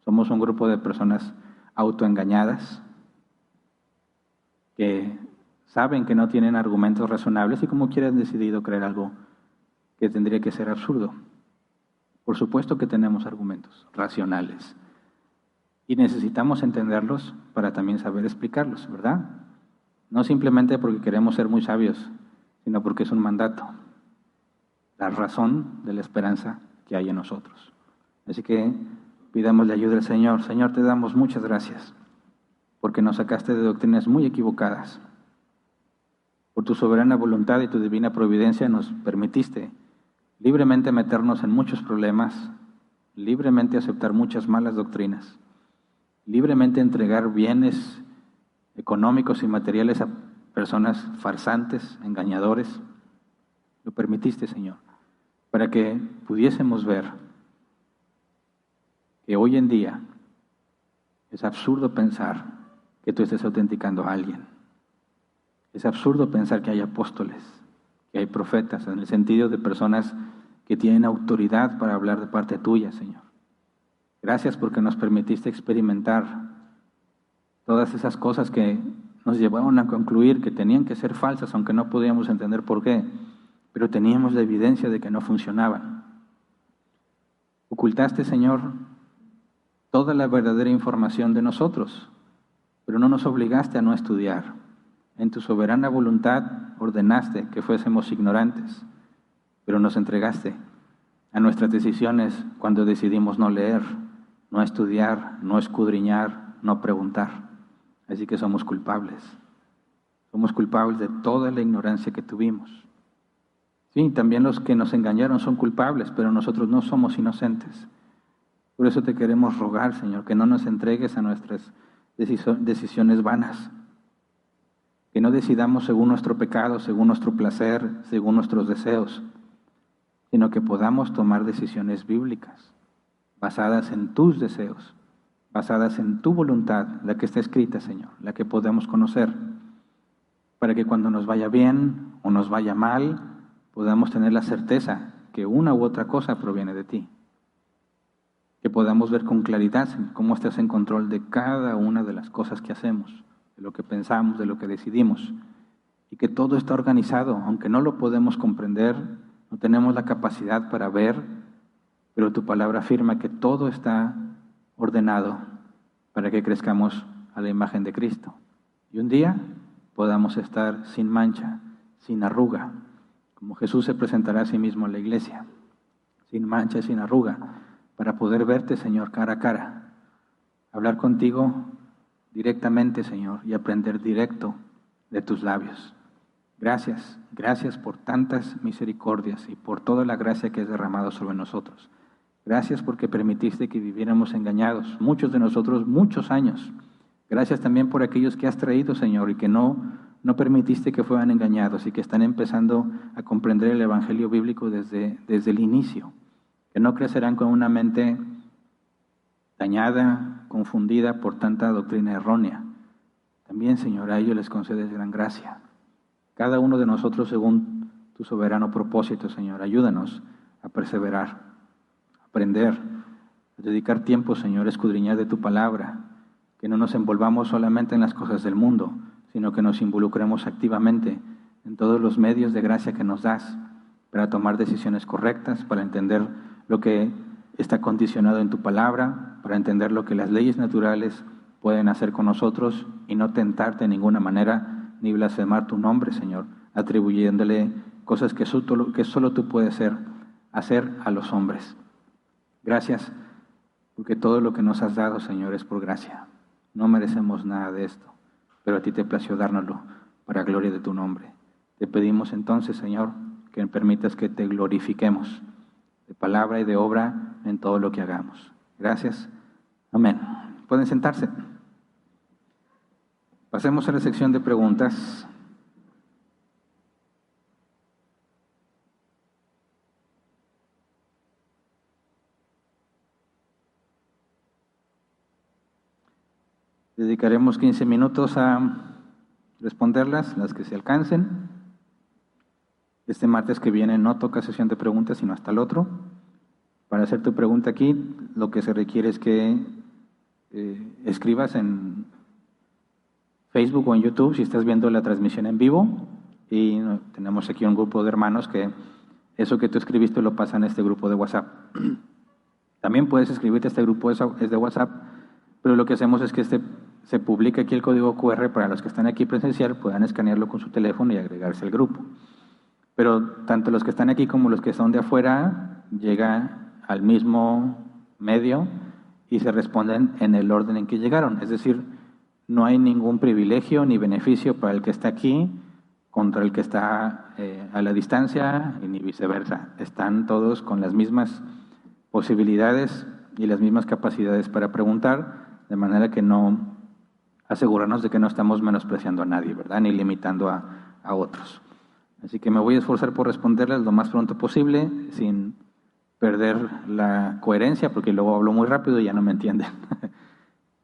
somos un grupo de personas autoengañadas que saben que no tienen argumentos razonables y como quiera han decidido creer algo que tendría que ser absurdo. Por supuesto que tenemos argumentos racionales y necesitamos entenderlos para también saber explicarlos, ¿verdad? No simplemente porque queremos ser muy sabios, sino porque es un mandato, la razón de la esperanza que hay en nosotros. Así que pidamos la ayuda del Señor. Señor, te damos muchas gracias porque nos sacaste de doctrinas muy equivocadas. Por tu soberana voluntad y tu divina providencia nos permitiste libremente meternos en muchos problemas, libremente aceptar muchas malas doctrinas, libremente entregar bienes económicos y materiales a personas farsantes, engañadores. Lo permitiste, Señor, para que pudiésemos ver que hoy en día es absurdo pensar que tú estés autenticando a alguien. Es absurdo pensar que hay apóstoles, que hay profetas, en el sentido de personas que tienen autoridad para hablar de parte tuya, Señor. Gracias porque nos permitiste experimentar todas esas cosas que nos llevaron a concluir que tenían que ser falsas, aunque no podíamos entender por qué, pero teníamos la evidencia de que no funcionaban. Ocultaste, Señor, toda la verdadera información de nosotros, pero no nos obligaste a no estudiar. En tu soberana voluntad ordenaste que fuésemos ignorantes, pero nos entregaste a nuestras decisiones cuando decidimos no leer, no estudiar, no escudriñar, no preguntar. Así que somos culpables. Somos culpables de toda la ignorancia que tuvimos. Sí, también los que nos engañaron son culpables, pero nosotros no somos inocentes. Por eso te queremos rogar, Señor, que no nos entregues a nuestras decisiones vanas. Que no decidamos según nuestro pecado, según nuestro placer, según nuestros deseos, sino que podamos tomar decisiones bíblicas, basadas en tus deseos, basadas en tu voluntad, la que está escrita, Señor, la que podemos conocer, para que cuando nos vaya bien o nos vaya mal, podamos tener la certeza que una u otra cosa proviene de ti. Que podamos ver con claridad cómo estás en control de cada una de las cosas que hacemos, de lo que pensamos, de lo que decidimos, y que todo está organizado, aunque no lo podemos comprender, no tenemos la capacidad para ver, pero tu palabra afirma que todo está ordenado para que crezcamos a la imagen de Cristo. Y un día podamos estar sin mancha, sin arruga, como Jesús se presentará a sí mismo a la iglesia, sin mancha, sin arruga, para poder verte, Señor, cara a cara, hablar contigo directamente, Señor, y aprender directo de tus labios. Gracias, gracias por tantas misericordias y por toda la gracia que has derramado sobre nosotros. Gracias porque permitiste que viviéramos engañados, muchos de nosotros, muchos años. Gracias también por aquellos que has traído, Señor, y que no permitiste que fueran engañados y que están empezando a comprender el Evangelio bíblico desde el inicio, que no crecerán con una mente dañada, confundida por tanta doctrina errónea. También, Señor, a ellos les concedes gran gracia. Cada uno de nosotros según tu soberano propósito, Señor, ayúdanos a perseverar, a aprender, a dedicar tiempo, Señor, a escudriñar de tu palabra, que no nos envolvamos solamente en las cosas del mundo, sino que nos involucremos activamente en todos los medios de gracia que nos das para tomar decisiones correctas, para entender lo que está condicionado en tu palabra, para entender lo que las leyes naturales pueden hacer con nosotros y no tentarte de ninguna manera ni blasfemar tu nombre, Señor, atribuyéndole cosas que solo tú puedes hacer a los hombres. Gracias, porque todo lo que nos has dado, Señor, es por gracia. No merecemos nada de esto, pero a ti te plació dárnoslo para gloria de tu nombre. Te pedimos entonces, Señor, que permitas que te glorifiquemos de palabra y de obra en todo lo que hagamos. Gracias. Amén. Pueden sentarse. Pasemos a la sección de preguntas. Dedicaremos 15 minutos a responderlas, las que se alcancen. Este martes que viene no toca sesión de preguntas, sino hasta el otro. Para hacer tu pregunta aquí, lo que se requiere es que escribas en Facebook o en YouTube, si estás viendo la transmisión en vivo, y tenemos aquí un grupo de hermanos que eso que tú escribiste lo pasan a este grupo de WhatsApp. También puedes escribirte a este grupo es de WhatsApp, pero lo que hacemos es que se publica aquí el código QR para los que están aquí presencial, puedan escanearlo con su teléfono y agregarse al grupo. Pero tanto los que están aquí como los que son de afuera llega al mismo medio y se responden en el orden en que llegaron. Es decir, no hay ningún privilegio ni beneficio para el que está aquí contra el que está a la distancia y ni viceversa. Están todos con las mismas posibilidades y las mismas capacidades para preguntar, de manera que no asegurarnos de que no estamos menospreciando a nadie, ¿verdad? Ni limitando a otros. Así que me voy a esforzar por responderles lo más pronto posible, sin perder la coherencia, porque luego hablo muy rápido y ya no me entienden.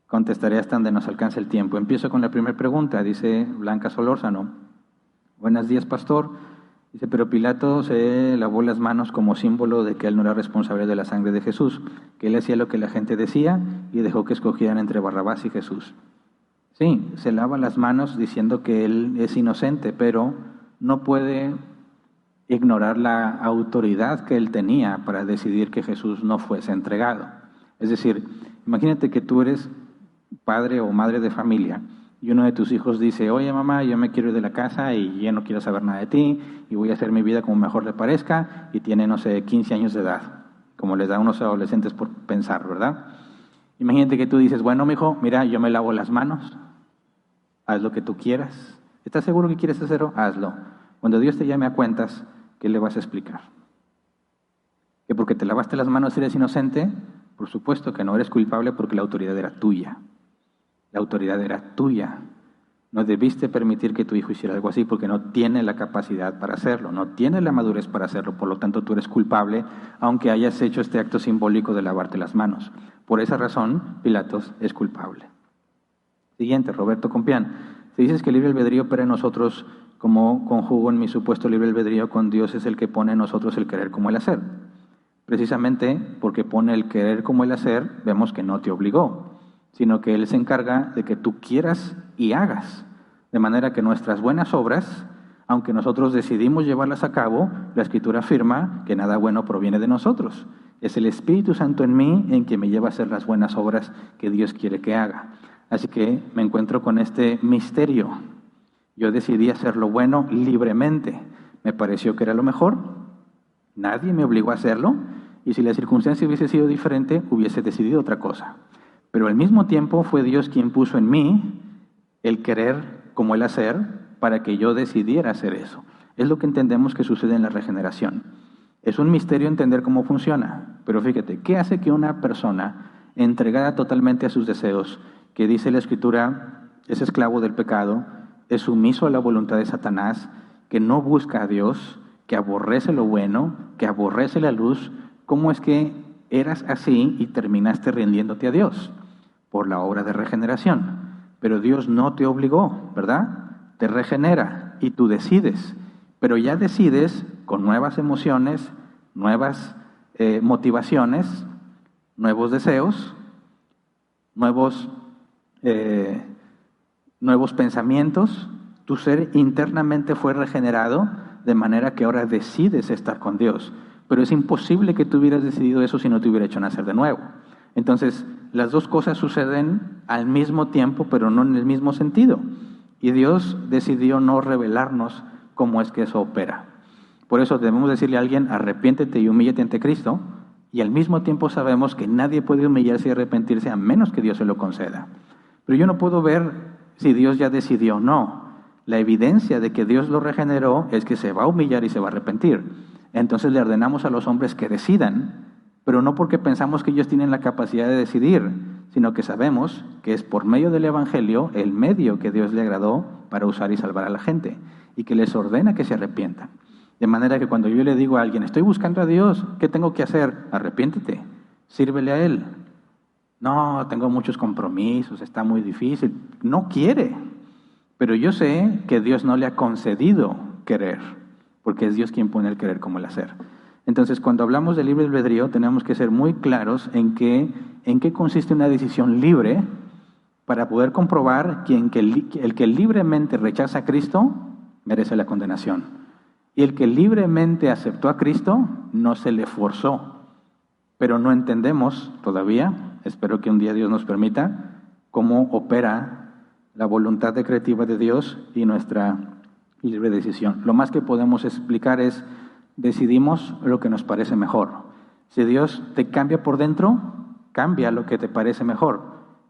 Contestaré hasta donde nos alcance el tiempo. Empiezo con la primera pregunta, dice Blanca Solórzano. Buenos días, pastor. Dice, pero Pilato se lavó las manos como símbolo de que él no era responsable de la sangre de Jesús, que él hacía lo que la gente decía y dejó que escogieran entre Barrabás y Jesús. Sí, se lava las manos diciendo que él es inocente, pero no puede ignorar la autoridad que él tenía para decidir que Jesús no fuese entregado. Es decir, imagínate que tú eres padre o madre de familia y uno de tus hijos dice, oye mamá, yo me quiero ir de la casa y ya no quiero saber nada de ti y voy a hacer mi vida como mejor le parezca, y tiene, no sé, 15 años de edad, como les da a unos adolescentes por pensar, ¿verdad? Imagínate que tú dices, bueno, mijo, mira, yo me lavo las manos, haz lo que tú quieras. ¿Estás seguro que quieres hacerlo? Hazlo. Cuando Dios te llame a cuentas, ¿qué le vas a explicar? ¿Que porque te lavaste las manos eres inocente? Por supuesto que no, eres culpable porque la autoridad era tuya. La autoridad era tuya. No debiste permitir que tu hijo hiciera algo así porque no tiene la capacidad para hacerlo, no tiene la madurez para hacerlo, por lo tanto tú eres culpable, aunque hayas hecho este acto simbólico de lavarte las manos. Por esa razón, Pilatos es culpable. Siguiente, Roberto Compián. Si dices que el libre albedrío opera en nosotros, ¿cómo conjugo en mi supuesto libre albedrío con Dios es el que pone en nosotros el querer como el hacer? Precisamente porque pone el querer como el hacer, vemos que no te obligó, sino que Él se encarga de que tú quieras y hagas. De manera que nuestras buenas obras, aunque nosotros decidimos llevarlas a cabo, la Escritura afirma que nada bueno proviene de nosotros. Es el Espíritu Santo en mí en que me lleva a hacer las buenas obras que Dios quiere que haga. Así que me encuentro con este misterio. Yo decidí hacer lo bueno libremente. Me pareció que era lo mejor. Nadie me obligó a hacerlo. Y si la circunstancia hubiese sido diferente, hubiese decidido otra cosa. Pero al mismo tiempo fue Dios quien puso en mí el querer como el hacer para que yo decidiera hacer eso. Es lo que entendemos que sucede en la regeneración. Es un misterio entender cómo funciona. Pero fíjate, ¿qué hace que una persona entregada totalmente a sus deseos que dice la Escritura, es esclavo del pecado, es sumiso a la voluntad de Satanás, que no busca a Dios, que aborrece lo bueno, que aborrece la luz. ¿Cómo es que eras así y terminaste rindiéndote a Dios? Por la obra de regeneración. Pero Dios no te obligó, ¿verdad? Te regenera y tú decides. Pero ya decides con nuevas emociones, nuevas motivaciones, nuevos deseos, nuevos pensamientos. Tu ser internamente fue regenerado de manera que ahora decides estar con Dios. Pero es imposible que tú hubieras decidido eso si no te hubiera hecho nacer de nuevo. Entonces, las dos cosas suceden al mismo tiempo, pero no en el mismo sentido. Y Dios decidió no revelarnos cómo es que eso opera. Por eso debemos decirle a alguien, arrepiéntete y humíllate ante Cristo, y al mismo tiempo sabemos que nadie puede humillarse y arrepentirse a menos que Dios se lo conceda. Pero yo no puedo ver si Dios ya decidió o no. La evidencia de que Dios lo regeneró es que se va a humillar y se va a arrepentir. Entonces le ordenamos a los hombres que decidan, pero no porque pensamos que ellos tienen la capacidad de decidir, sino que sabemos que es por medio del Evangelio el medio que Dios le agradó para usar y salvar a la gente, y que les ordena que se arrepientan. De manera que cuando yo le digo a alguien, estoy buscando a Dios, ¿qué tengo que hacer? Arrepiéntete, sírvele a Él. No, tengo muchos compromisos, está muy difícil. No quiere, pero yo sé que Dios no le ha concedido querer, porque es Dios quien pone el querer como el hacer. Entonces, cuando hablamos de libre albedrío, tenemos que ser muy claros en qué consiste una decisión libre para poder comprobar que el que libremente rechaza a Cristo merece la condenación. Y el que libremente aceptó a Cristo no se le forzó. Pero no entendemos todavía, espero que un día Dios nos permita, cómo opera la voluntad decretiva de Dios y nuestra libre decisión. Lo más que podemos explicar es, decidimos lo que nos parece mejor. Si Dios te cambia por dentro, cambia lo que te parece mejor.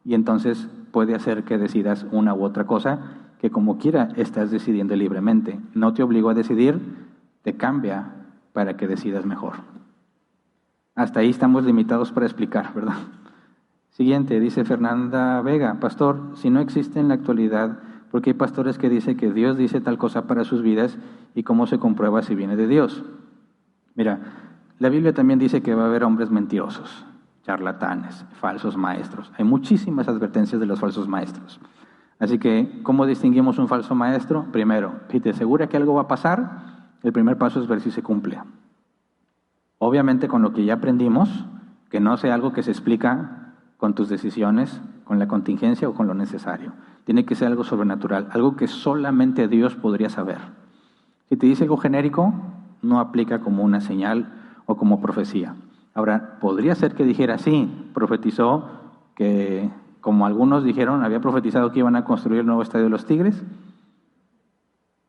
Y entonces puede hacer que decidas una u otra cosa que como quiera estás decidiendo libremente. No te obligó a decidir, te cambia para que decidas mejor. Hasta ahí estamos limitados para explicar, ¿verdad? Siguiente, dice Fernanda Vega, pastor, si no existe en la actualidad, ¿por qué hay pastores que dicen que Dios dice tal cosa para sus vidas y cómo se comprueba si viene de Dios? Mira, la Biblia también dice que va a haber hombres mentirosos, charlatanes, falsos maestros. Hay muchísimas advertencias de los falsos maestros. Así que, ¿cómo distinguimos un falso maestro? Primero, si te asegura que algo va a pasar, el primer paso es ver si se cumple. Obviamente con lo que ya aprendimos, que no sea algo que se explica con tus decisiones, con la contingencia o con lo necesario. Tiene que ser algo sobrenatural, algo que solamente Dios podría saber. Si te dice algo genérico, no aplica como una señal o como profecía. Ahora, podría ser que dijera, sí, profetizó que, como algunos dijeron, había profetizado que iban a construir el nuevo estadio de los Tigres,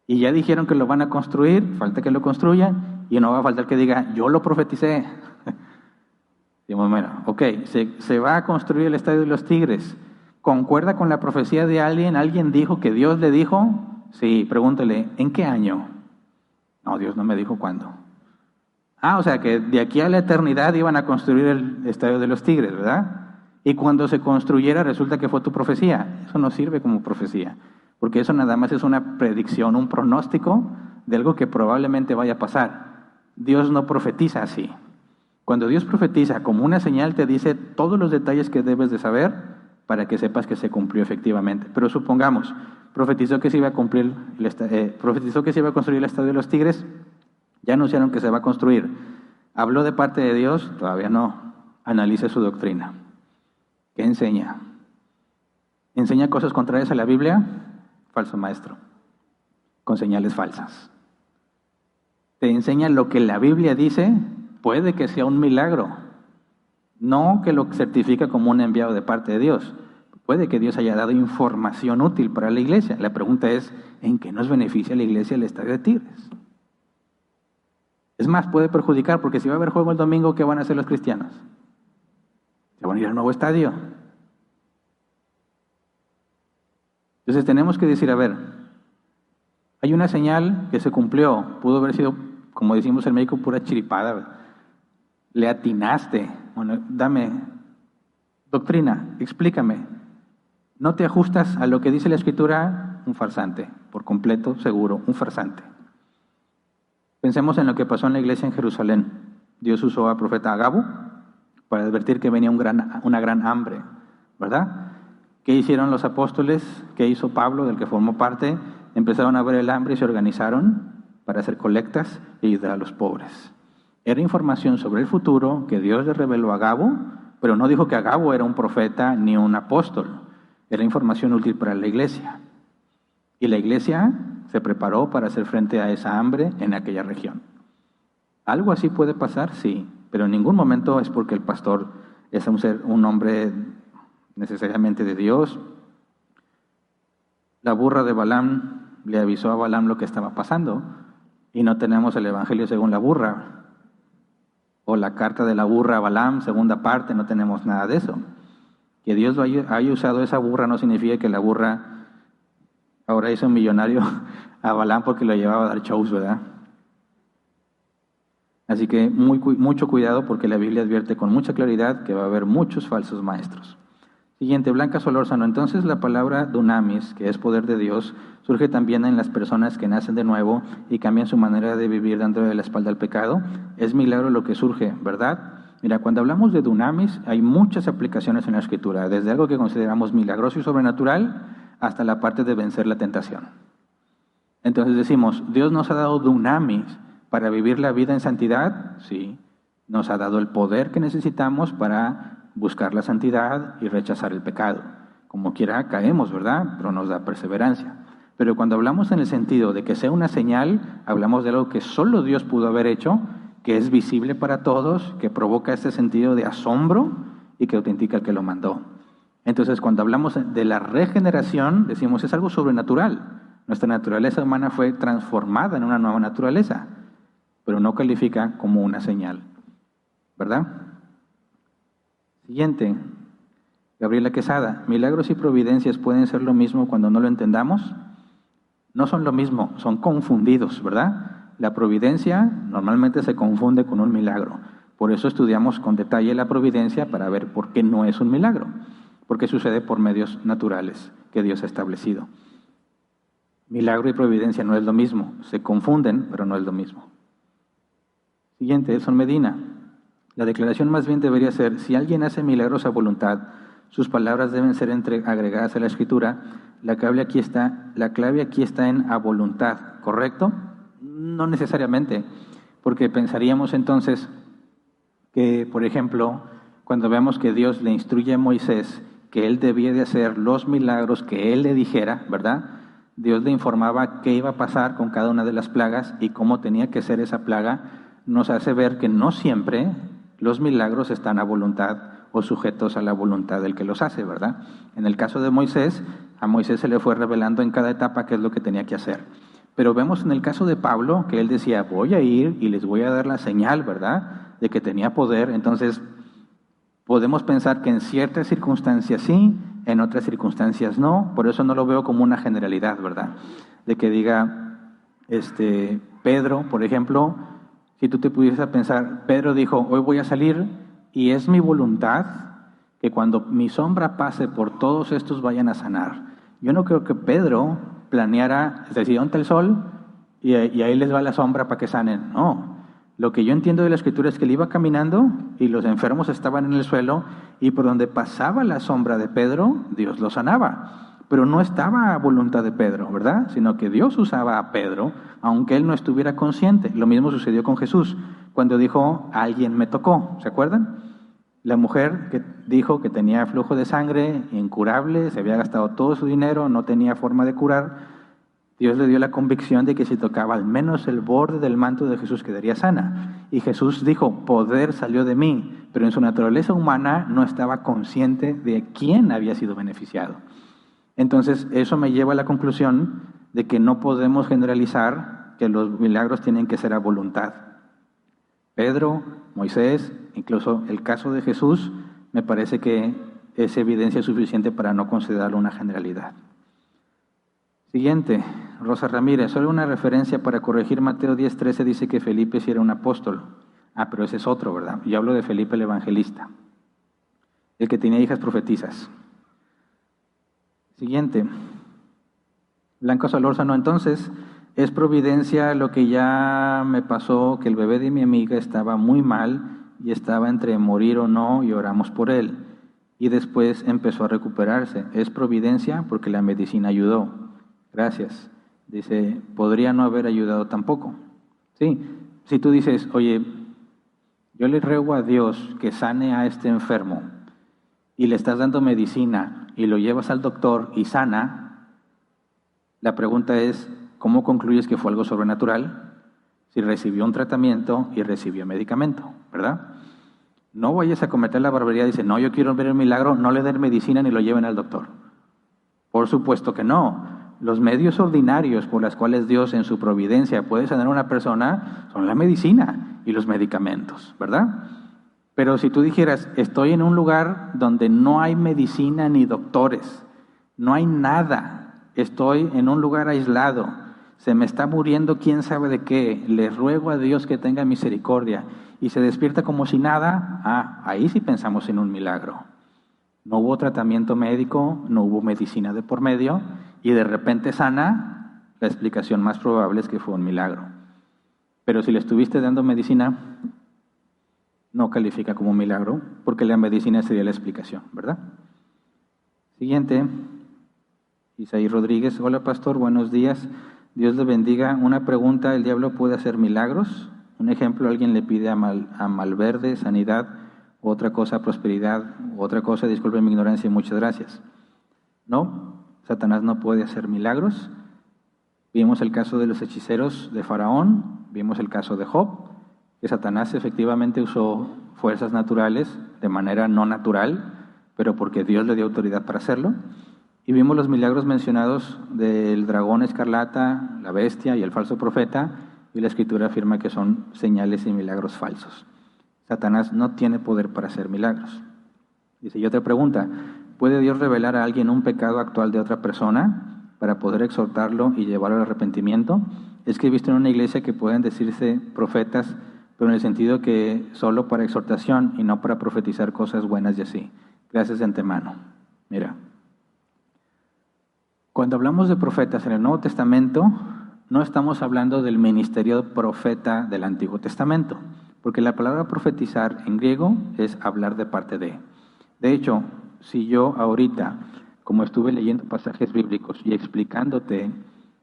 y ya dijeron que lo van a construir, falta que lo construyan, y no va a faltar que diga, yo lo profeticé. Digamos, bueno, ok, se va a construir el estadio de los Tigres. ¿Concuerda con la profecía de alguien? ¿Alguien dijo que Dios le dijo? Sí, pregúntele, ¿en qué año? No, Dios no me dijo cuándo. O sea que de aquí a la eternidad iban a construir el estadio de los Tigres, ¿verdad? Y cuando se construyera resulta que fue tu profecía. Eso no sirve como profecía, porque eso nada más es una predicción, un pronóstico de algo que probablemente vaya a pasar. Dios no profetiza así. Cuando Dios profetiza como una señal, te dice todos los detalles que debes de saber para que sepas que se cumplió efectivamente. Pero supongamos, profetizó que se iba a construir el estadio de los Tigres, ya anunciaron que se va a construir. ¿Habló de parte de Dios? Todavía no. Analice su doctrina. ¿Qué enseña? ¿Enseña cosas contrarias a la Biblia? Falso maestro, con señales falsas. ¿Te enseña lo que la Biblia dice? Puede que sea un milagro, no que lo certifica como un enviado de parte de Dios. Puede que Dios haya dado información útil para la iglesia. La pregunta es, ¿en qué nos beneficia a la iglesia el estadio de Tigres? Es más, puede perjudicar, porque si va a haber juego el domingo, ¿qué van a hacer los cristianos? Se van a ir al nuevo estadio. Entonces tenemos que decir, a ver, hay una señal que se cumplió, pudo haber sido, como decimos en México, pura chiripada. Le atinaste. Bueno, dame doctrina, explícame. no te ajustas a lo que dice la Escritura, un farsante, por completo, seguro, un farsante. Pensemos en lo que pasó en la iglesia en Jerusalén. Dios usó al profeta Agabo para advertir que venía una gran hambre, ¿verdad? ¿Qué hicieron los apóstoles? ¿Qué hizo Pablo, del que formó parte? Empezaron a ver el hambre y se organizaron para hacer colectas y ayudar a los pobres. Era información sobre el futuro que Dios le reveló a Agabo, pero no dijo que Agabo era un profeta ni un apóstol. Era información útil para la iglesia. Y la iglesia se preparó para hacer frente a esa hambre en aquella región. ¿Algo así puede pasar? Sí, pero en ningún momento es porque el pastor es un hombre necesariamente de Dios. La burra de Balaam le avisó a Balaam lo que estaba pasando y no tenemos el evangelio según la burra o la carta de la burra a Balaam, segunda parte, no tenemos nada de eso. Que Dios haya usado esa burra no significa que la burra ahora hizo un millonario a Balaam porque lo llevaba a dar shows, ¿verdad? Así que mucho cuidado porque la Biblia advierte con mucha claridad que va a haber muchos falsos maestros. Siguiente, Blanca Solórzano. Entonces la palabra dunamis, que es poder de Dios, surge también en las personas que nacen de nuevo y cambian su manera de vivir dándole la espalda al pecado. Es milagro lo que surge, ¿verdad? Mira, cuando hablamos de dunamis hay muchas aplicaciones en la Escritura, desde algo que consideramos milagroso y sobrenatural hasta la parte de vencer la tentación. Entonces decimos, Dios nos ha dado dunamis para vivir la vida en santidad, sí. Nos ha dado el poder que necesitamos para buscar la santidad y rechazar el pecado. Como quiera caemos, ¿verdad? Pero nos da perseverancia. Pero cuando hablamos en el sentido de que sea una señal, hablamos de algo que solo Dios pudo haber hecho, que es visible para todos, que provoca este sentido de asombro y que autentica el que lo mandó. Entonces, cuando hablamos de la regeneración, decimos es algo sobrenatural. Nuestra naturaleza humana fue transformada en una nueva naturaleza, pero no califica como una señal, ¿verdad? Siguiente, Gabriela Quesada. ¿Milagros y providencias pueden ser lo mismo cuando no lo entendamos? No son lo mismo, son confundidos, ¿verdad? La providencia normalmente se confunde con un milagro. Por eso estudiamos con detalle la providencia para ver por qué no es un milagro. Porque sucede por medios naturales que Dios ha establecido. Milagro y providencia no es lo mismo. Se confunden, pero no es lo mismo. Siguiente, Edson Medina. La declaración más bien debería ser, si alguien hace milagros a voluntad, sus palabras deben ser agregadas a la Escritura. La clave aquí está en a voluntad, ¿correcto? No necesariamente, porque pensaríamos entonces que, por ejemplo, cuando vemos que Dios le instruye a Moisés que él debía de hacer los milagros que él le dijera, ¿verdad? Dios le informaba qué iba a pasar con cada una de las plagas y cómo tenía que ser esa plaga. Nos hace ver que no siempre los milagros están a voluntad o sujetos a la voluntad del que los hace, ¿verdad? En el caso de Moisés, a Moisés se le fue revelando en cada etapa qué es lo que tenía que hacer. Pero vemos en el caso de Pablo que él decía, voy a ir y les voy a dar la señal, ¿verdad?, de que tenía poder. Entonces, podemos pensar que en ciertas circunstancias sí, en otras circunstancias no. Por eso no lo veo como una generalidad, ¿verdad? De que diga, Pedro, por ejemplo, si tú te pudieras pensar, Pedro dijo, hoy voy a salir y es mi voluntad que cuando mi sombra pase por todos estos vayan a sanar. Yo no creo que Pedro planeara, es decir, ¿dónde está el sol? Y ahí les va la sombra para que sanen. No. Lo que yo entiendo de la Escritura es que él iba caminando y los enfermos estaban en el suelo y por donde pasaba la sombra de Pedro, Dios lo sanaba. Pero no estaba a voluntad de Pedro, ¿verdad? Sino que Dios usaba a Pedro, aunque él no estuviera consciente. Lo mismo sucedió con Jesús, cuando dijo, alguien me tocó, ¿se acuerdan? La mujer que dijo que tenía flujo de sangre incurable, se había gastado todo su dinero, no tenía forma de curar. Dios le dio la convicción de que si tocaba al menos el borde del manto de Jesús quedaría sana. Y Jesús dijo, poder salió de mí, pero en su naturaleza humana no estaba consciente de quién había sido beneficiado. Entonces, eso me lleva a la conclusión de que no podemos generalizar que los milagros tienen que ser a voluntad. Pedro, Moisés, incluso el caso de Jesús, me parece que es evidencia suficiente para no considerarlo una generalidad. Siguiente, Rosa Ramírez, solo una referencia para corregir Mateo 10:13 dice que Felipe sí era un apóstol. Pero ese es otro, ¿verdad? Yo hablo de Felipe el evangelista, el que tenía hijas profetizas. Siguiente. Blanco Solórzano, entonces, es providencia lo que ya me pasó, que el bebé de mi amiga estaba muy mal y estaba entre morir o no y oramos por él. Y después empezó a recuperarse. Es providencia porque la medicina ayudó. Gracias. Dice, podría no haber ayudado tampoco. Sí, si tú dices, oye, yo le ruego a Dios que sane a este enfermo y le estás dando medicina y lo llevas al doctor y sana, la pregunta es, ¿cómo concluyes que fue algo sobrenatural? Si recibió un tratamiento y recibió medicamento, ¿verdad? No vayas a cometer la barbaridad y dice, no, yo quiero ver el milagro, no le den medicina ni lo lleven al doctor. Por supuesto que no. Los medios ordinarios por los cuales Dios en su providencia puede sanar a una persona son la medicina y los medicamentos, ¿verdad? Pero si tú dijeras, estoy en un lugar donde no hay medicina ni doctores, no hay nada, estoy en un lugar aislado, se me está muriendo quién sabe de qué, le ruego a Dios que tenga misericordia, y se despierta como si nada, ahí sí pensamos en un milagro. No hubo tratamiento médico, no hubo medicina de por medio, y de repente sana, la explicación más probable es que fue un milagro. Pero si le estuviste dando medicina, no califica como un milagro, porque la medicina sería la explicación, ¿verdad? Siguiente, Isaí Rodríguez. Hola, pastor, buenos días. Dios le bendiga. Una pregunta, ¿el diablo puede hacer milagros? Un ejemplo, alguien le pide a Malverde sanidad, otra cosa prosperidad, otra cosa, disculpe mi ignorancia y muchas gracias. No, Satanás no puede hacer milagros. Vimos el caso de los hechiceros de Faraón, vimos el caso de Job, que Satanás efectivamente usó fuerzas naturales de manera no natural, pero porque Dios le dio autoridad para hacerlo. Y vimos los milagros mencionados del dragón escarlata, la bestia y el falso profeta, y la Escritura afirma que son señales y milagros falsos. Satanás no tiene poder para hacer milagros. Dice, y otra pregunta, ¿puede Dios revelar a alguien un pecado actual de otra persona para poder exhortarlo y llevarlo al arrepentimiento? Es que he visto en una iglesia que pueden decirse profetas, pero en el sentido que solo para exhortación y no para profetizar cosas buenas y así. Gracias de antemano. Mira, cuando hablamos de profetas en el Nuevo Testamento, no estamos hablando del ministerio profeta del Antiguo Testamento, porque la palabra profetizar en griego es hablar de parte de. De hecho, si yo ahorita, como estuve leyendo pasajes bíblicos y explicándote,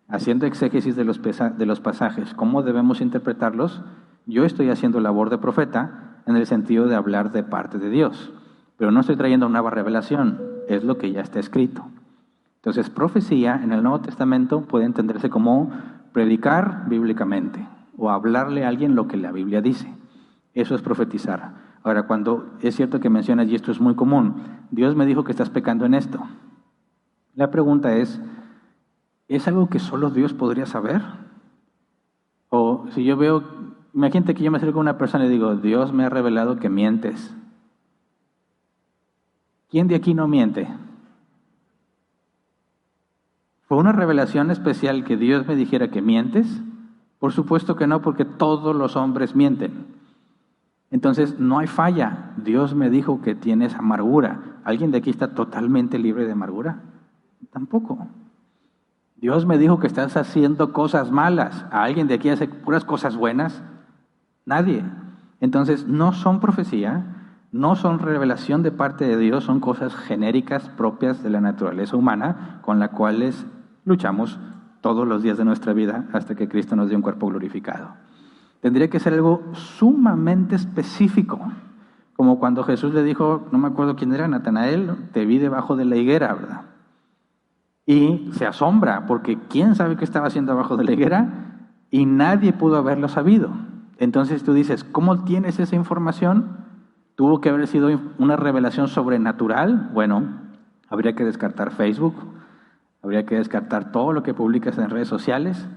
haciendo exégesis de los pasajes, cómo debemos interpretarlos, yo estoy haciendo labor de profeta en el sentido de hablar de parte de Dios, pero no estoy trayendo una nueva revelación, es lo que ya está escrito. Entonces, profecía en el Nuevo Testamento puede entenderse como predicar bíblicamente o hablarle a alguien lo que la Biblia dice. Eso es profetizar. Ahora, cuando es cierto que mencionas, y esto es muy común, Dios me dijo que estás pecando en esto. La pregunta ¿es algo que solo Dios podría saber? O si yo veo, imagínate que yo me acerco a una persona y digo, Dios me ha revelado que mientes. ¿Quién de aquí no miente? ¿Fue una revelación especial que Dios me dijera que mientes? Por supuesto que no, porque todos los hombres mienten. Entonces, no hay falla. Dios me dijo que tienes amargura. ¿Alguien de aquí está totalmente libre de amargura? Tampoco. Dios me dijo que estás haciendo cosas malas. ¿A alguien de aquí hace puras cosas buenas? Nadie. Entonces, no son profecía, no son revelación de parte de Dios, son cosas genéricas propias de la naturaleza humana con las cuales luchamos todos los días de nuestra vida hasta que Cristo nos dé un cuerpo glorificado. Tendría que ser algo sumamente específico, como cuando Jesús le dijo, no me acuerdo quién era, Natanael, te vi debajo de la higuera, ¿verdad? Y se asombra, porque ¿quién sabe qué estaba haciendo abajo de la higuera? Y nadie pudo haberlo sabido. Entonces tú dices, ¿cómo tienes esa información? ¿Tuvo que haber sido una revelación sobrenatural? Bueno, habría que descartar Facebook, habría que descartar todo lo que publicas en redes sociales,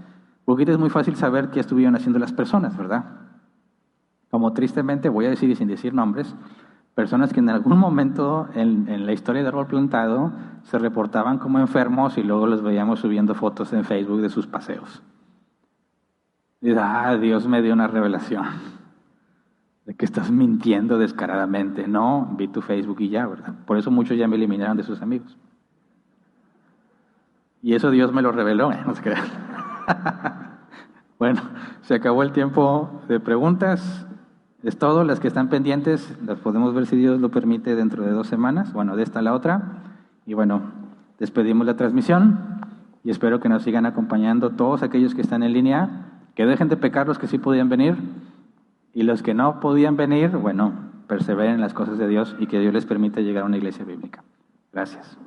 porque es muy fácil saber qué estuvieron haciendo las personas, ¿verdad? Como tristemente, voy a decir y sin decir nombres, personas que en algún momento en la historia de Árbol Plantado se reportaban como enfermos y luego los veíamos subiendo fotos en Facebook de sus paseos. Y Dios me dio una revelación de que estás mintiendo descaradamente. No, vi tu Facebook y ya, ¿verdad? Por eso muchos ya me eliminaron de sus amigos. Y eso Dios me lo reveló, no se crean. Bueno, se acabó el tiempo de preguntas. Es todo. Las que están pendientes las podemos ver si Dios lo permite dentro de 2 semanas. Bueno, de esta a la otra. Y bueno, despedimos la transmisión y espero que nos sigan acompañando todos aquellos que están en línea, que dejen de pecar los que sí podían venir y los que no podían venir, bueno, perseveren en las cosas de Dios y que Dios les permita llegar a una iglesia bíblica. Gracias.